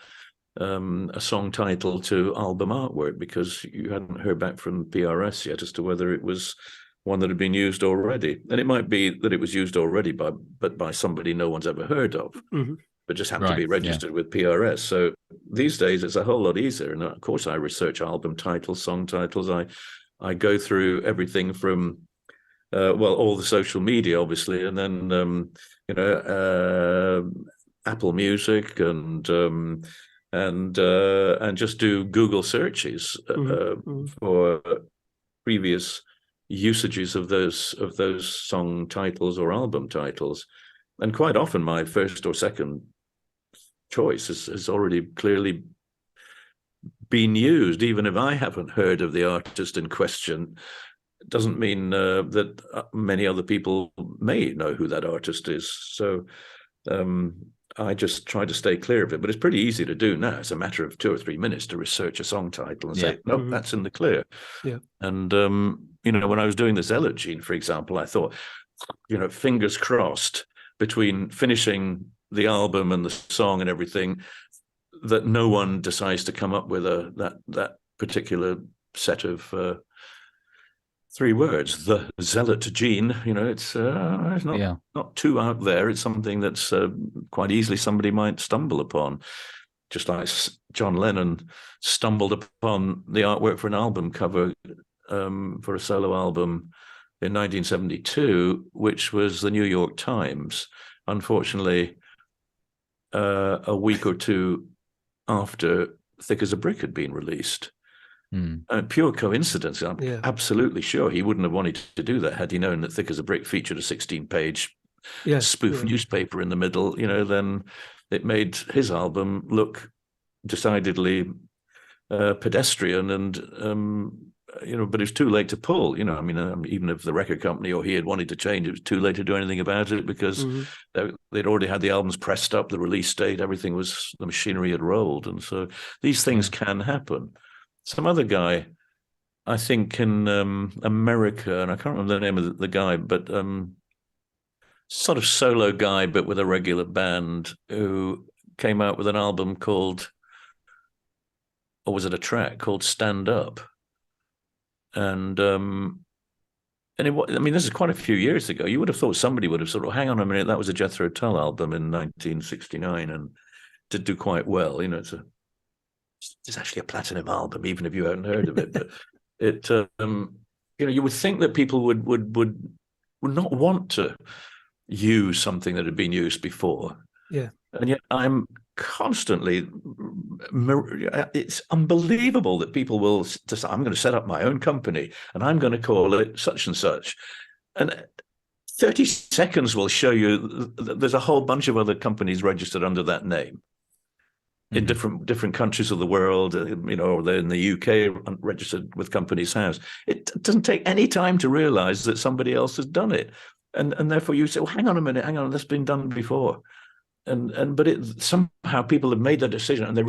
[SPEAKER 3] song title to album artwork because you hadn't heard back from PRS yet as to whether it was one that had been used already. And it might be that it was used already by somebody no one's ever heard of, but just happened to be registered with PRS. So these days it's a whole lot easier. And of course I research album titles, song titles. I go through everything from all the social media, obviously, and then Apple Music and just do Google searches for previous usages of those song titles or album titles, and quite often my first or second choice has already clearly been used, even if I haven't heard of the artist in question. Doesn't mean that many other people may know who that artist is. So I just try to stay clear of it. But it's pretty easy to do now. It's a matter of 2 or 3 minutes to research a song title and say, no, that's in the clear.
[SPEAKER 2] Yeah.
[SPEAKER 3] And, when I was doing the Zealot Gene, for example, I thought, fingers crossed between finishing the album and the song and everything, that no one decides to come up with that particular set of 3 words, the Zealot Gene. It's not too out there. It's something that's quite easily somebody might stumble upon, just like John Lennon stumbled upon the artwork for an album cover for a solo album in 1972, which was the New York Times. Unfortunately, a week or two after Thick as a Brick had been released. Pure coincidence. I'm absolutely sure he wouldn't have wanted to do that had he known that Thick as a Brick featured a 16-page spoof newspaper in the middle. Then it made his album look decidedly pedestrian, and but it was too late to pull. Even if the record company or he had wanted to change, it was too late to do anything about it because they'd already had the albums pressed up, the release date, everything was, the machinery had rolled, and so these things can happen. Some other guy, I think in America, and I can't remember the name of the guy, but sort of solo guy, but with a regular band, who came out with an album called, or was it a track called Stand Up? And this is quite a few years ago. You would have thought somebody would have sort of, hang on a minute, that was a Jethro Tull album in 1969 and did do quite well. It's actually a platinum album, even if you hadn't heard of it. But it, you would think that people would not want to use something that had been used before.
[SPEAKER 2] Yeah.
[SPEAKER 3] And yet I'm constantly, it's unbelievable that people will decide, I'm going to set up my own company and I'm going to call it such and such. And 30 seconds will show you there's a whole bunch of other companies registered under that name in different countries of the world, or they're in the UK registered with Companies House. It doesn't take any time to realize that somebody else has done it. And therefore you say, well, hang on a minute, that's been done before. But somehow people have made their decision and they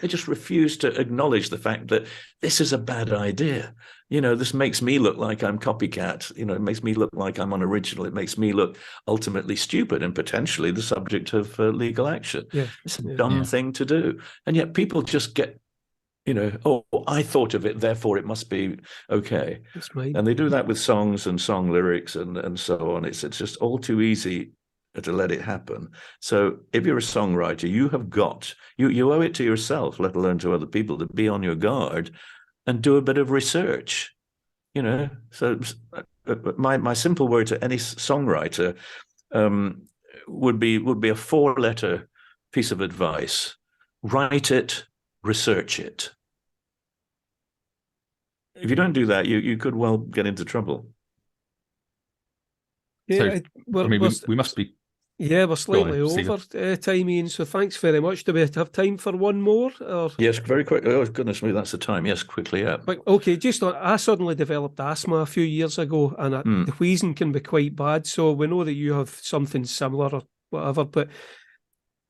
[SPEAKER 3] just refuse to acknowledge the fact that this is a bad idea. This makes me look like I'm copycat. It makes me look like I'm unoriginal. It makes me look ultimately stupid and potentially the subject of legal action.
[SPEAKER 2] Yeah.
[SPEAKER 3] It's a dumb thing to do. And yet people just get, oh, I thought of it, therefore it must be okay.
[SPEAKER 2] That's right.
[SPEAKER 3] And they do that with songs and song lyrics and so on. It's just all too easy to let it happen. So if you're a songwriter, you have got, you owe it to yourself, let alone to other people, to be on your guard and do a bit of research. So my simple word to any songwriter would be a 4-letter piece of advice: write it, research it. If you don't do that, you could well get into trouble.
[SPEAKER 2] Yeah,
[SPEAKER 1] we must be.
[SPEAKER 2] Yeah, we're slightly
[SPEAKER 1] on,
[SPEAKER 2] over time, Ian, so thanks very much. Do we have time for one more? Or?
[SPEAKER 3] Yes, very quickly. Oh, goodness me, that's the time. Yes, quickly, yeah.
[SPEAKER 2] But, okay, I suddenly developed asthma a few years ago, and the wheezing can be quite bad, so we know that you have something similar or whatever, but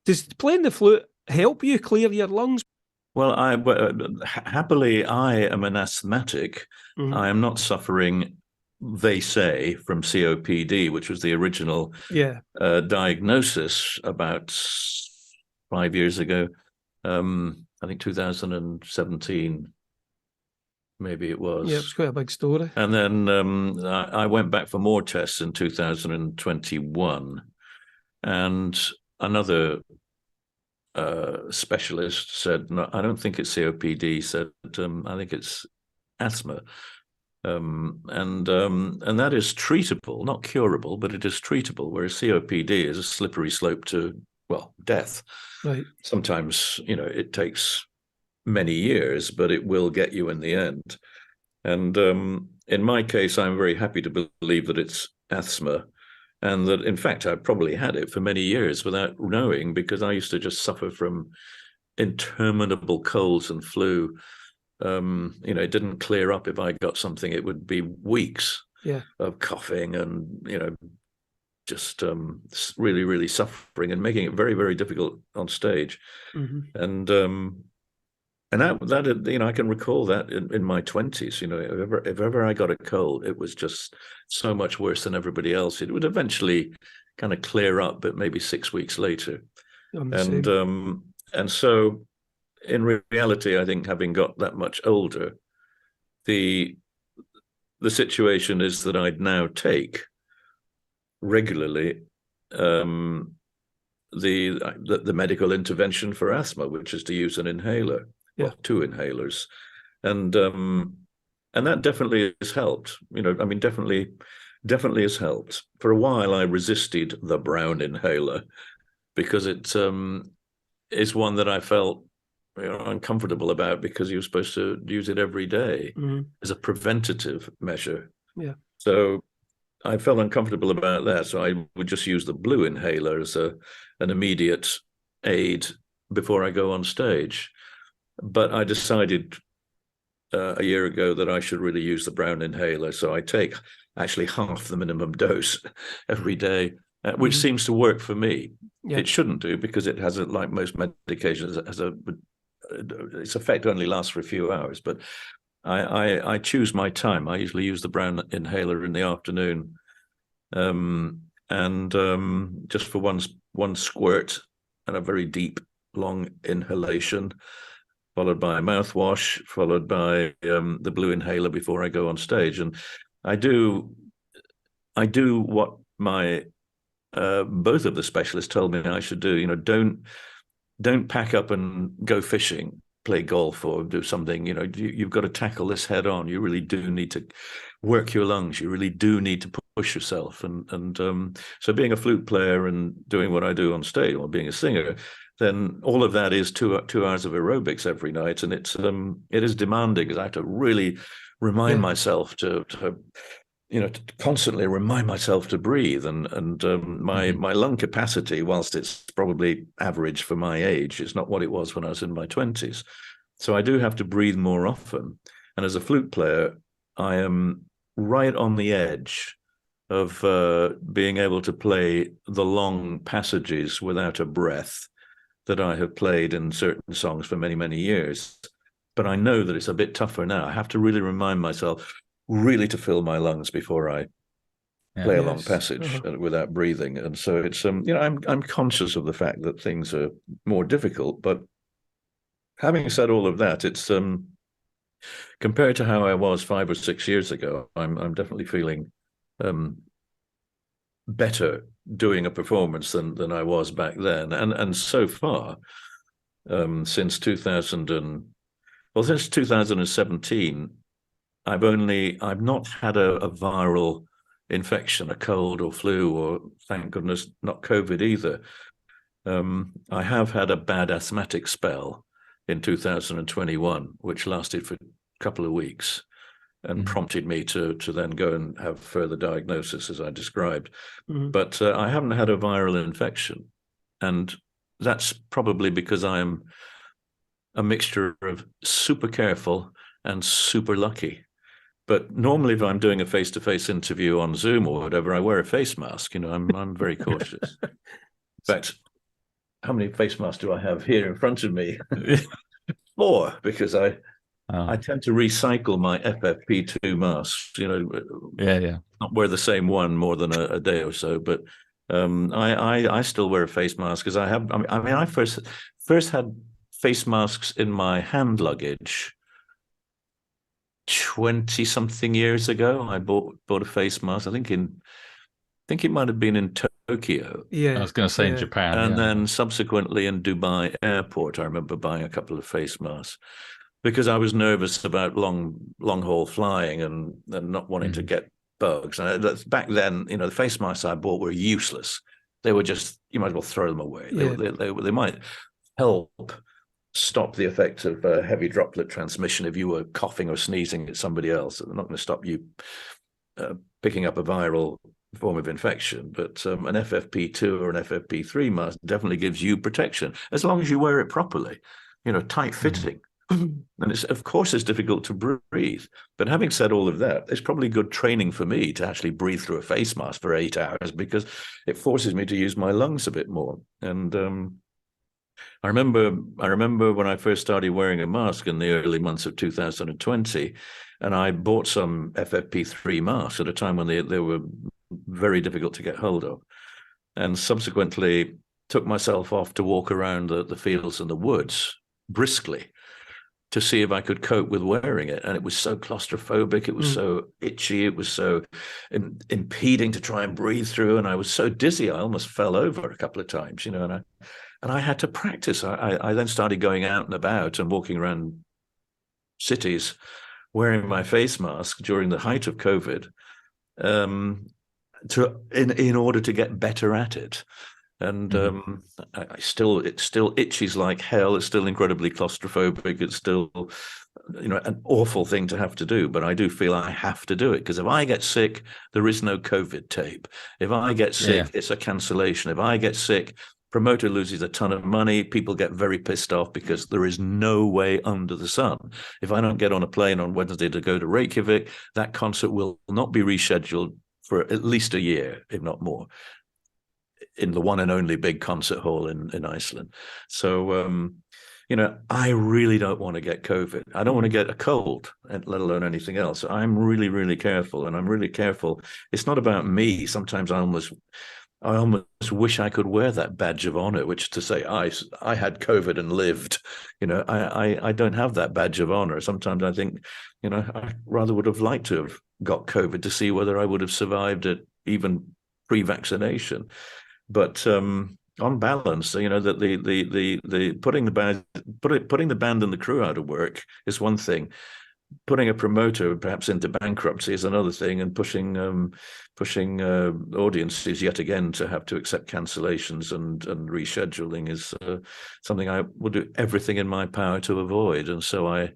[SPEAKER 2] does playing the flute help you clear your lungs?
[SPEAKER 3] Well, happily, I am an asthmatic. I am not suffering, they say, from COPD, which was the original diagnosis about 5 years ago. I think 2017, maybe it was.
[SPEAKER 2] Yeah, it was quite a big story.
[SPEAKER 3] And then I went back for more tests in 2021, and another specialist said, no, I don't think it's COPD. Said, I think it's asthma. And that is treatable, not curable, but it is treatable, whereas COPD is a slippery slope to, well, death.
[SPEAKER 2] Right.
[SPEAKER 3] Sometimes, it takes many years, but it will get you in the end. And in my case, I'm very happy to believe that it's asthma, and that, in fact, I probably had it for many years without knowing, because I used to just suffer from interminable colds and flu. It didn't clear up if I got something. It would be weeks of coughing and, just really, really suffering and making it very, very difficult on stage. And that I can recall that in my 20s, if ever I got a cold, it was just so much worse than everybody else. It would eventually kind of clear up, but maybe 6 weeks later. And so in reality, I think, having got that much older, the situation is that I'd now take regularly the medical intervention for asthma, which is to use an inhaler, well, 2 inhalers, and that definitely has helped. Definitely has helped. For a while, I resisted the brown inhaler because it is one that I felt uncomfortable about, because you're supposed to use it every day as a preventative measure.
[SPEAKER 2] Yeah.
[SPEAKER 3] So I felt uncomfortable about that. So I would just use the blue inhaler as an immediate aid before I go on stage. But I decided a year ago that I should really use the brown inhaler. So I take actually half the minimum dose every day, which seems to work for me. Yeah. It shouldn't do, because it has, like most medications, its effect only lasts for a few hours. But I choose my time. I usually use the brown inhaler in the afternoon, and just for one squirt and a very deep, long inhalation, followed by mouthwash, followed by the blue inhaler before I go on stage. And I do what my both of the specialists told me I should do. Don't pack up and go fishing, play golf, or do something. You've got to tackle this head on. You really do need to work your lungs. You really do need to push yourself. And so being a flute player and doing what I do on stage, or being a singer, then all of that is 2 hours of aerobics every night, and it is demanding because I have to really remind myself to constantly remind myself to breathe, and my lung capacity, whilst it's probably average for my age, it's not what it was when I was in my 20s. So I do have to breathe more often. And as a flute player, I am right on the edge of being able to play the long passages without a breath that I have played in certain songs for many, many years. But I know that it's a bit tougher now. I have to really remind myself really to fill my lungs before I play a long passage without breathing. And so it's I'm conscious of the fact that things are more difficult. But having said all of that, it's compared to how I was 5 or 6 years ago, I'm definitely feeling better doing a performance than I was back then. And so far, since 2017, I've not had a viral infection, a cold or flu, or thank goodness not COVID either. I have had a bad asthmatic spell in 2021, which lasted for a couple of weeks and prompted me to then go and have further diagnosis, as I described. But I haven't had a viral infection. And that's probably because I am a mixture of super careful and super lucky. But normally, if I'm doing a face-to-face interview on Zoom or whatever, I wear a face mask. I'm very cautious. In fact, how many face masks do I have here in front of me? 4, because I tend to recycle my FFP2 masks. Not wear the same one more than a day or so. But I still wear a face mask because I first had face masks in my hand luggage 20 something years ago. I bought a face mask. I think it might have been in Tokyo.
[SPEAKER 1] Yeah, I was going to say in Japan,
[SPEAKER 3] and then subsequently in Dubai airport. I remember buying a couple of face masks because I was nervous about long haul flying and not wanting to get bugs. And back then, the face masks I bought were useless. They were just, you might as well throw them away. They might help stop the effect of heavy droplet transmission if you were coughing or sneezing at somebody else. They're not going to stop you picking up a viral form of infection. But an FFP2 or an FFP3 mask definitely gives you protection as long as you wear it properly, tight fitting. And of course it's difficult to breathe. But having said all of that, it's probably good training for me to actually breathe through a face mask for 8 hours because it forces me to use my lungs a bit more. And I remember when I first started wearing a mask in the early months of 2020, and I bought some FFP3 masks at a time when they were very difficult to get hold of, and subsequently took myself off to walk around the fields and the woods briskly to see if I could cope with wearing it. And it was so claustrophobic, it was so itchy, it was so impeding to try and breathe through, and I was so dizzy I almost fell over a couple of times, and I had to practice. I then started going out and about and walking around cities wearing my face mask during the height of COVID in order to get better at it. And it still itches like hell. It's still incredibly claustrophobic. It's still, an awful thing to have to do. But I do feel I have to do it because if I get sick, there is no COVID tape. If I get sick, it's a cancellation. If I get sick, promoter loses a ton of money. People get very pissed off because there is no way under the sun. If I don't get on a plane on Wednesday to go to Reykjavik, that concert will not be rescheduled for at least a year, if not more, in the one and only big concert hall in Iceland. So, I really don't want to get COVID. I don't want to get a cold, let alone anything else. I'm really, really careful, and I'm really careful. It's not about me. Sometimes I almost wish I could wear that badge of honor, which to say I had COVID and lived. I don't have that badge of honor. Sometimes I think, I rather would have liked to have got COVID to see whether I would have survived it even pre-vaccination. But on balance, that the putting the band and the crew out of work is one thing. putting a promoter perhaps into bankruptcy is another thing, and pushing audiences yet again to have to accept cancellations and rescheduling is something I will do everything in my power to avoid. And so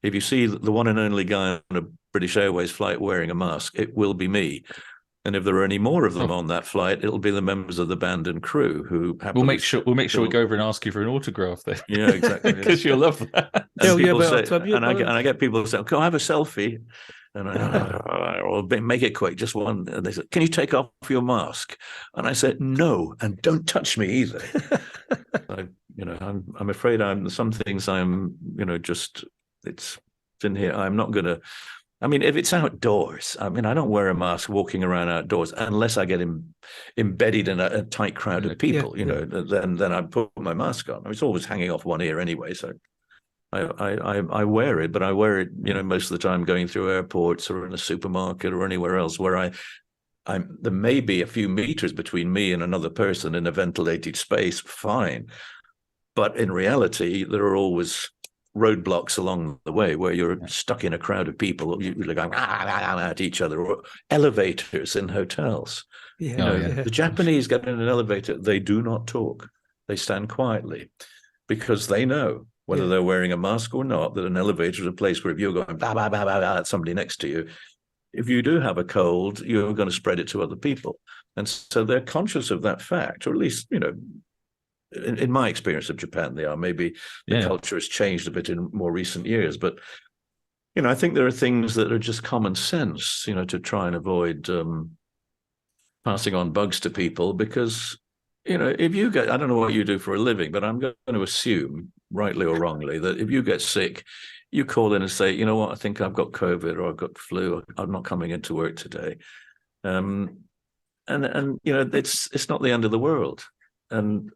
[SPEAKER 3] if you see the one and only guy on a British Airways flight wearing a mask, it will be me. And if there are any more of them on that flight, it'll be the members of the band and crew who happily...
[SPEAKER 1] We'll make sure we go over and ask you for an autograph there.
[SPEAKER 3] Yeah, exactly.
[SPEAKER 1] Because you'll love that.
[SPEAKER 2] Tell you about
[SPEAKER 3] say,
[SPEAKER 2] a tribute.
[SPEAKER 3] I get people who say, "Can I have a selfie?" And I'll make it quick, just one. And they say, "Can you take off your mask?" And I said, "No, and don't touch me either." I'm afraid some things it's in here. I'm not going to. I mean, if it's outdoors, I don't wear a mask walking around outdoors unless I get embedded in a tight crowd of people. Then I put my mask on. It's always hanging off one ear anyway, so I wear it. But I wear it, most of the time going through airports or in a supermarket or anywhere else where there may be a few meters between me and another person in a ventilated space. Fine, but in reality, there are always roadblocks along the way where you're stuck in a crowd of people, you're going at each other, or elevators in hotels. The Japanese get in an elevator, they do not talk, they stand quietly, because they know whether they're wearing a mask or not, that an elevator is a place where if you're going blah blah blah blah blah at somebody next to you, if you do have a cold, you're going to spread it to other people. And so they're conscious of that fact, or at least in my experience of Japan, they are. Maybe the culture has changed a bit in more recent years, but I think there are things that are just common sense, to try and avoid passing on bugs to people. Because if you get, I don't know what you do for a living, but I'm going to assume, rightly or wrongly, that if you get sick, you call in and say, "You know what, I think I've got COVID or I've got flu, or I'm not coming into work today," and it's not the end of the world. And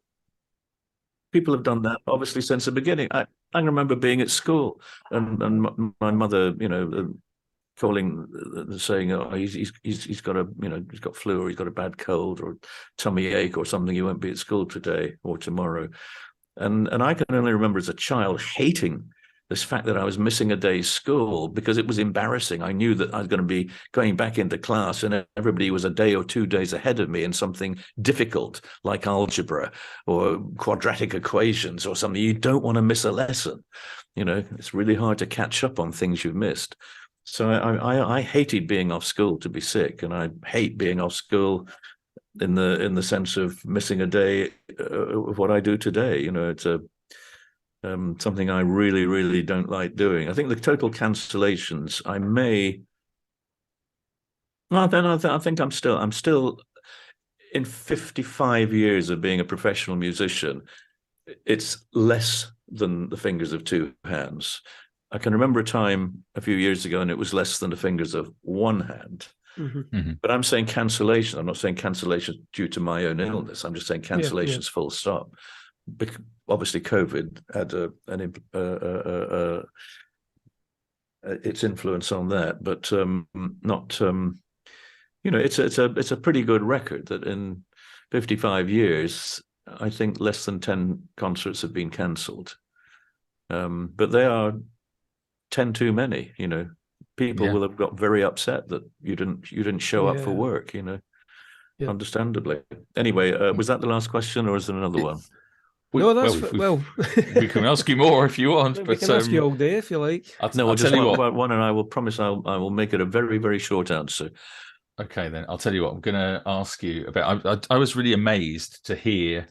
[SPEAKER 3] people have done that, obviously, since the beginning. I remember being at school and my mother, calling, saying, "Oh, he's got he's got flu, or he's got a bad cold or tummy ache or something. He won't be at school today or tomorrow." And I can only remember as a child hating this fact that I was missing a day's school because it was embarrassing. I knew that I was going to be going back into class and everybody was a day or 2 days ahead of me in something difficult like algebra or quadratic equations or something. You don't want to miss a lesson. It's really hard to catch up on things you've missed. So I hated being off school to be sick, and I hate being off school in the sense of missing a day of what I do today. It's something I really, really don't like doing. I think the total cancellations, I think I'm still in 55 years of being a professional musician, it's less than the fingers of two hands. I can remember a time a few years ago, and it was less than the fingers of one hand.
[SPEAKER 2] Mm-hmm.
[SPEAKER 3] But I'm saying cancellation. I'm not saying cancellation due to my own illness. I'm just saying cancellations full stop. Obviously, COVID had its influence on that, but not. It's a pretty good record that in 55 years, I think less than 10 concerts have been cancelled. But they are 10 too many. People will have got very upset that you didn't show up for work. Understandably. Anyway, was that the last question, or is there another one?
[SPEAKER 1] We can ask you more if you want.
[SPEAKER 2] We can ask you all day if you like.
[SPEAKER 1] I'll tell you what.
[SPEAKER 3] One, and I will promise I will make it a very, very short answer.
[SPEAKER 1] Okay, then I'll tell you what. I'm going to ask you about. I was really amazed to hear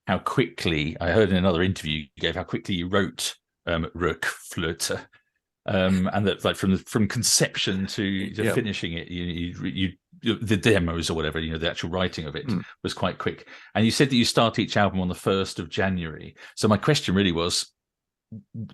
[SPEAKER 1] how quickly, I heard in another interview you gave, how quickly you wrote RökFlöte, and that like from conception to finishing it, you the demos or whatever, the actual writing of it was quite quick. And you said that you start each album on the 1st of January. So my question really was,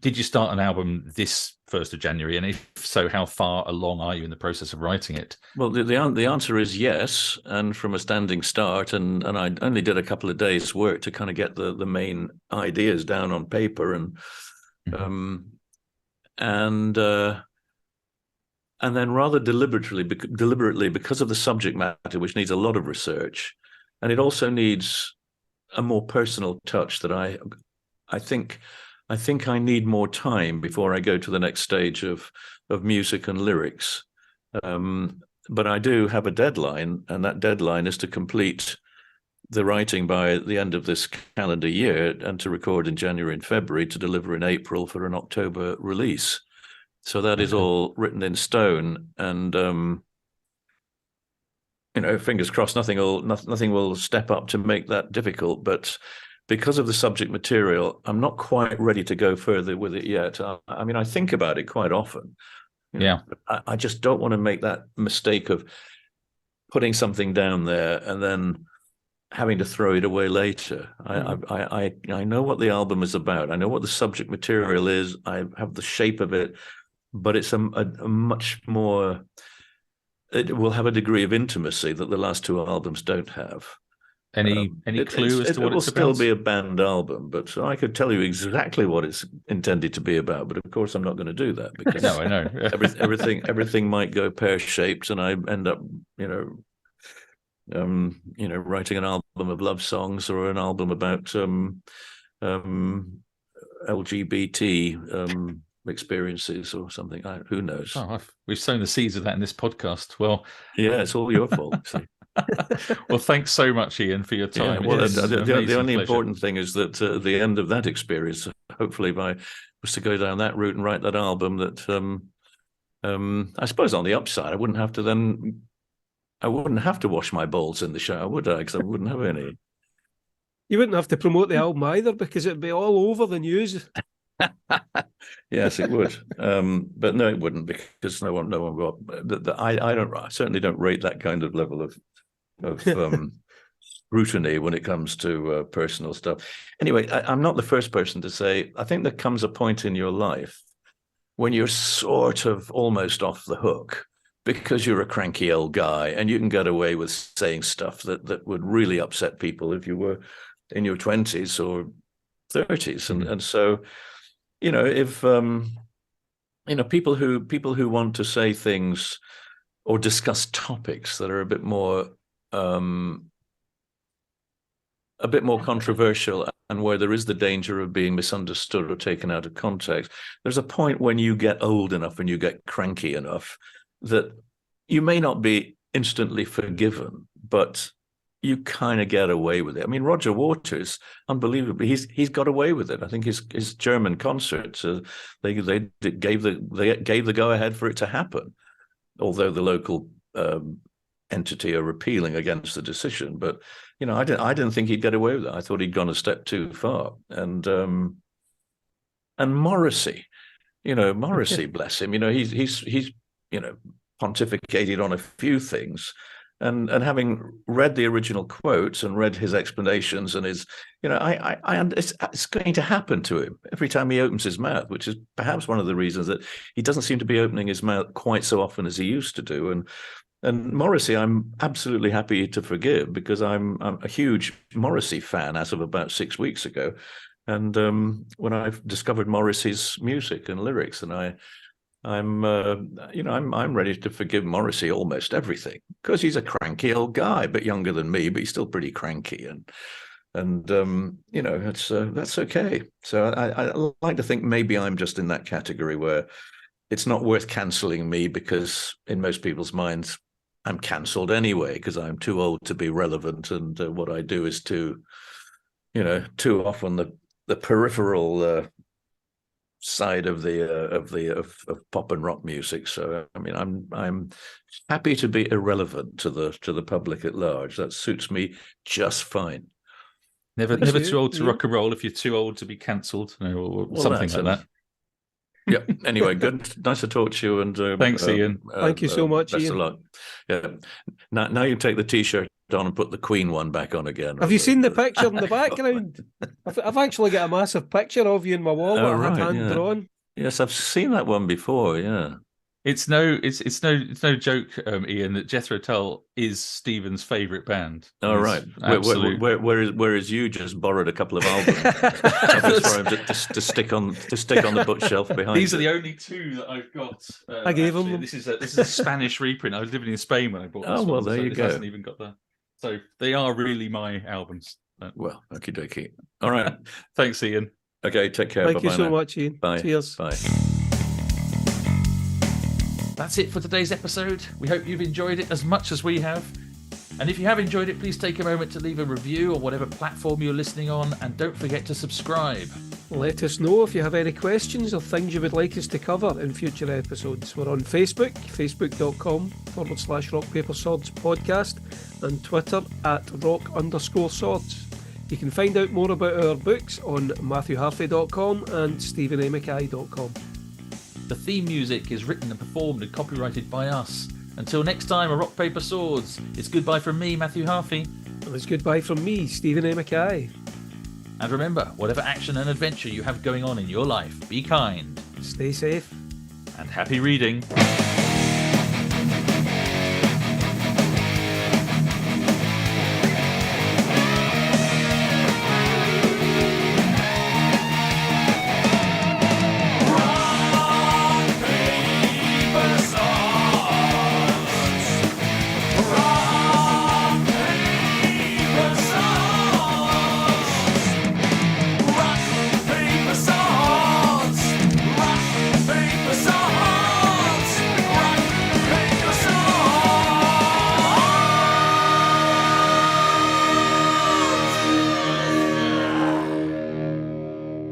[SPEAKER 1] did you start an album this 1st of January? And if so, how far along are you in the process of writing it?
[SPEAKER 3] Well, the answer is yes, and from a standing start. And I only did a couple of days' work to kind of get the main ideas down on paper, and then rather deliberately, because of the subject matter, which needs a lot of research, and it also needs a more personal touch that I think I think I need more time before I go to the next stage of music and lyrics. But I do have a deadline, and that deadline is to complete the writing by the end of this calendar year and to record in January and February to deliver in April for an October release. So that is all written in stone, and fingers crossed, nothing will step up to make that difficult. But because of the subject material, I'm not quite ready to go further with it yet. I mean, I think about it quite often. I just don't want to make that mistake of putting something down there and then having to throw it away later. I know what the album is about. I know what the subject material is. I have the shape of it, but it's a much more. It will have a degree of intimacy that the last two albums don't have.
[SPEAKER 1] Any clue as to what
[SPEAKER 3] it will
[SPEAKER 1] it's
[SPEAKER 3] still
[SPEAKER 1] about?
[SPEAKER 3] be a band album, but I could tell you exactly what it's intended to be about. But of course, I'm not going to do that because
[SPEAKER 1] No, I know.
[SPEAKER 3] everything might go pear-shaped, and I end up, writing an album of love songs or an album about LGBT experiences or something. Who knows?
[SPEAKER 1] Oh, we've sown the seeds of that in this podcast. Well,
[SPEAKER 3] yeah, it's all your fault. So.
[SPEAKER 1] Well, thanks so much, Ian, for your time.
[SPEAKER 3] Yeah, well, the only
[SPEAKER 1] pleasure.
[SPEAKER 3] important thing is that at the end of that experience, hopefully, if I was to go down that route and write that album, that I suppose on the upside, I wouldn't have to wash my balls in the shower, would I? Because I wouldn't have any.
[SPEAKER 2] You wouldn't have to promote the album either, because it'd be all over the news.
[SPEAKER 3] Yes, it would. But no, it wouldn't, because no one will. I certainly don't rate that kind of level of scrutiny when it comes to personal stuff. Anyway, I'm not the first person to say, I think there comes a point in your life when you're sort of almost off the hook because you're a cranky old guy and you can get away with saying stuff that would really upset people if you were in your 20s or 30s. And so, if people who want to say things or discuss topics that are a bit more controversial and where there is the danger of being misunderstood or taken out of context, there's a point when you get old enough and you get cranky enough that you may not be instantly forgiven, but you kind of get away with it. I mean, Roger Waters, unbelievably, he's got away with it. I think his German concerts, they gave the go ahead for it to happen, although the local entity are appealing against the decision. But I didn't think he'd get away with it. I thought he'd gone a step too far. And Morrissey, Morrissey, bless him, he's pontificated on a few things. And having read the original quotes and read his explanations and his, it's going to happen to him every time he opens his mouth, which is perhaps one of the reasons that he doesn't seem to be opening his mouth quite so often as he used to do. And Morrissey, I'm absolutely happy to forgive because I'm a huge Morrissey fan as of about 6 weeks ago. And when I've discovered Morrissey's music and lyrics, and I'm ready to forgive Morrissey almost everything because he's a cranky old guy, a bit younger than me, but he's still pretty cranky, and that's okay. So I like to think maybe I'm just in that category where it's not worth cancelling me because in most people's minds I'm cancelled anyway because I'm too old to be relevant, and what I do is too often the peripheral side of pop and rock music. So I mean, I'm happy to be irrelevant to the public at large. That suits me just fine.
[SPEAKER 1] Never too old to rock and roll if you're too old to be cancelled, or something like that.
[SPEAKER 3] Yeah. Anyway, good. Nice to talk to you. And
[SPEAKER 1] thanks, Ian.
[SPEAKER 2] Thank you so much,
[SPEAKER 3] best
[SPEAKER 2] Ian.
[SPEAKER 3] of luck. Yeah. Now you take the T-shirt on and put the Queen one back on again.
[SPEAKER 2] Have you seen the picture in the background? I've actually got a massive picture of you in my wall that I had hand drawn.
[SPEAKER 3] Yes, I've seen that one before. Yeah.
[SPEAKER 1] It's no joke, Ian, that Jethro Tull is Stephen's favourite band.
[SPEAKER 3] Oh, right. Whereas you just borrowed a couple of albums for him to stick on the bookshelf behind.
[SPEAKER 1] These are the only two that I've got.
[SPEAKER 2] I gave him.
[SPEAKER 1] This is a Spanish reprint. I was living in Spain when I bought this.
[SPEAKER 3] Oh well, there you go.
[SPEAKER 1] Hasn't even got the. So they are really my albums.
[SPEAKER 3] Well, okie dokie. All right.
[SPEAKER 1] Thanks, Ian.
[SPEAKER 3] Okay, take care.
[SPEAKER 2] Thank you
[SPEAKER 3] Bye-bye
[SPEAKER 2] so
[SPEAKER 3] now.
[SPEAKER 2] much, Ian.
[SPEAKER 3] Bye.
[SPEAKER 2] Cheers.
[SPEAKER 3] Bye.
[SPEAKER 1] That's it for today's episode. We hope you've enjoyed it as much as we have. And if you have enjoyed it, please take a moment to leave a review on whatever platform you're listening on, and don't forget to subscribe.
[SPEAKER 2] Let us know if you have any questions or things you would like us to cover in future episodes. We're on Facebook, facebook.com/Rock Paper Swords podcast, and Twitter @rock_swords. You can find out more about our books on MatthewHarvey.com and StephenAMackay.com.
[SPEAKER 1] The theme music is written and performed and copyrighted by us. Until next time, a Rock Paper Swords. It's goodbye from me, Matthew Harvey.
[SPEAKER 2] And it's goodbye from me, Stephen A. Mackay.
[SPEAKER 1] And remember, whatever action and adventure you have going on in your life, be kind.
[SPEAKER 2] Stay safe.
[SPEAKER 1] And happy reading.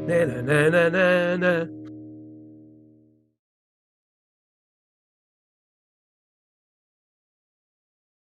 [SPEAKER 2] Na na na na na na.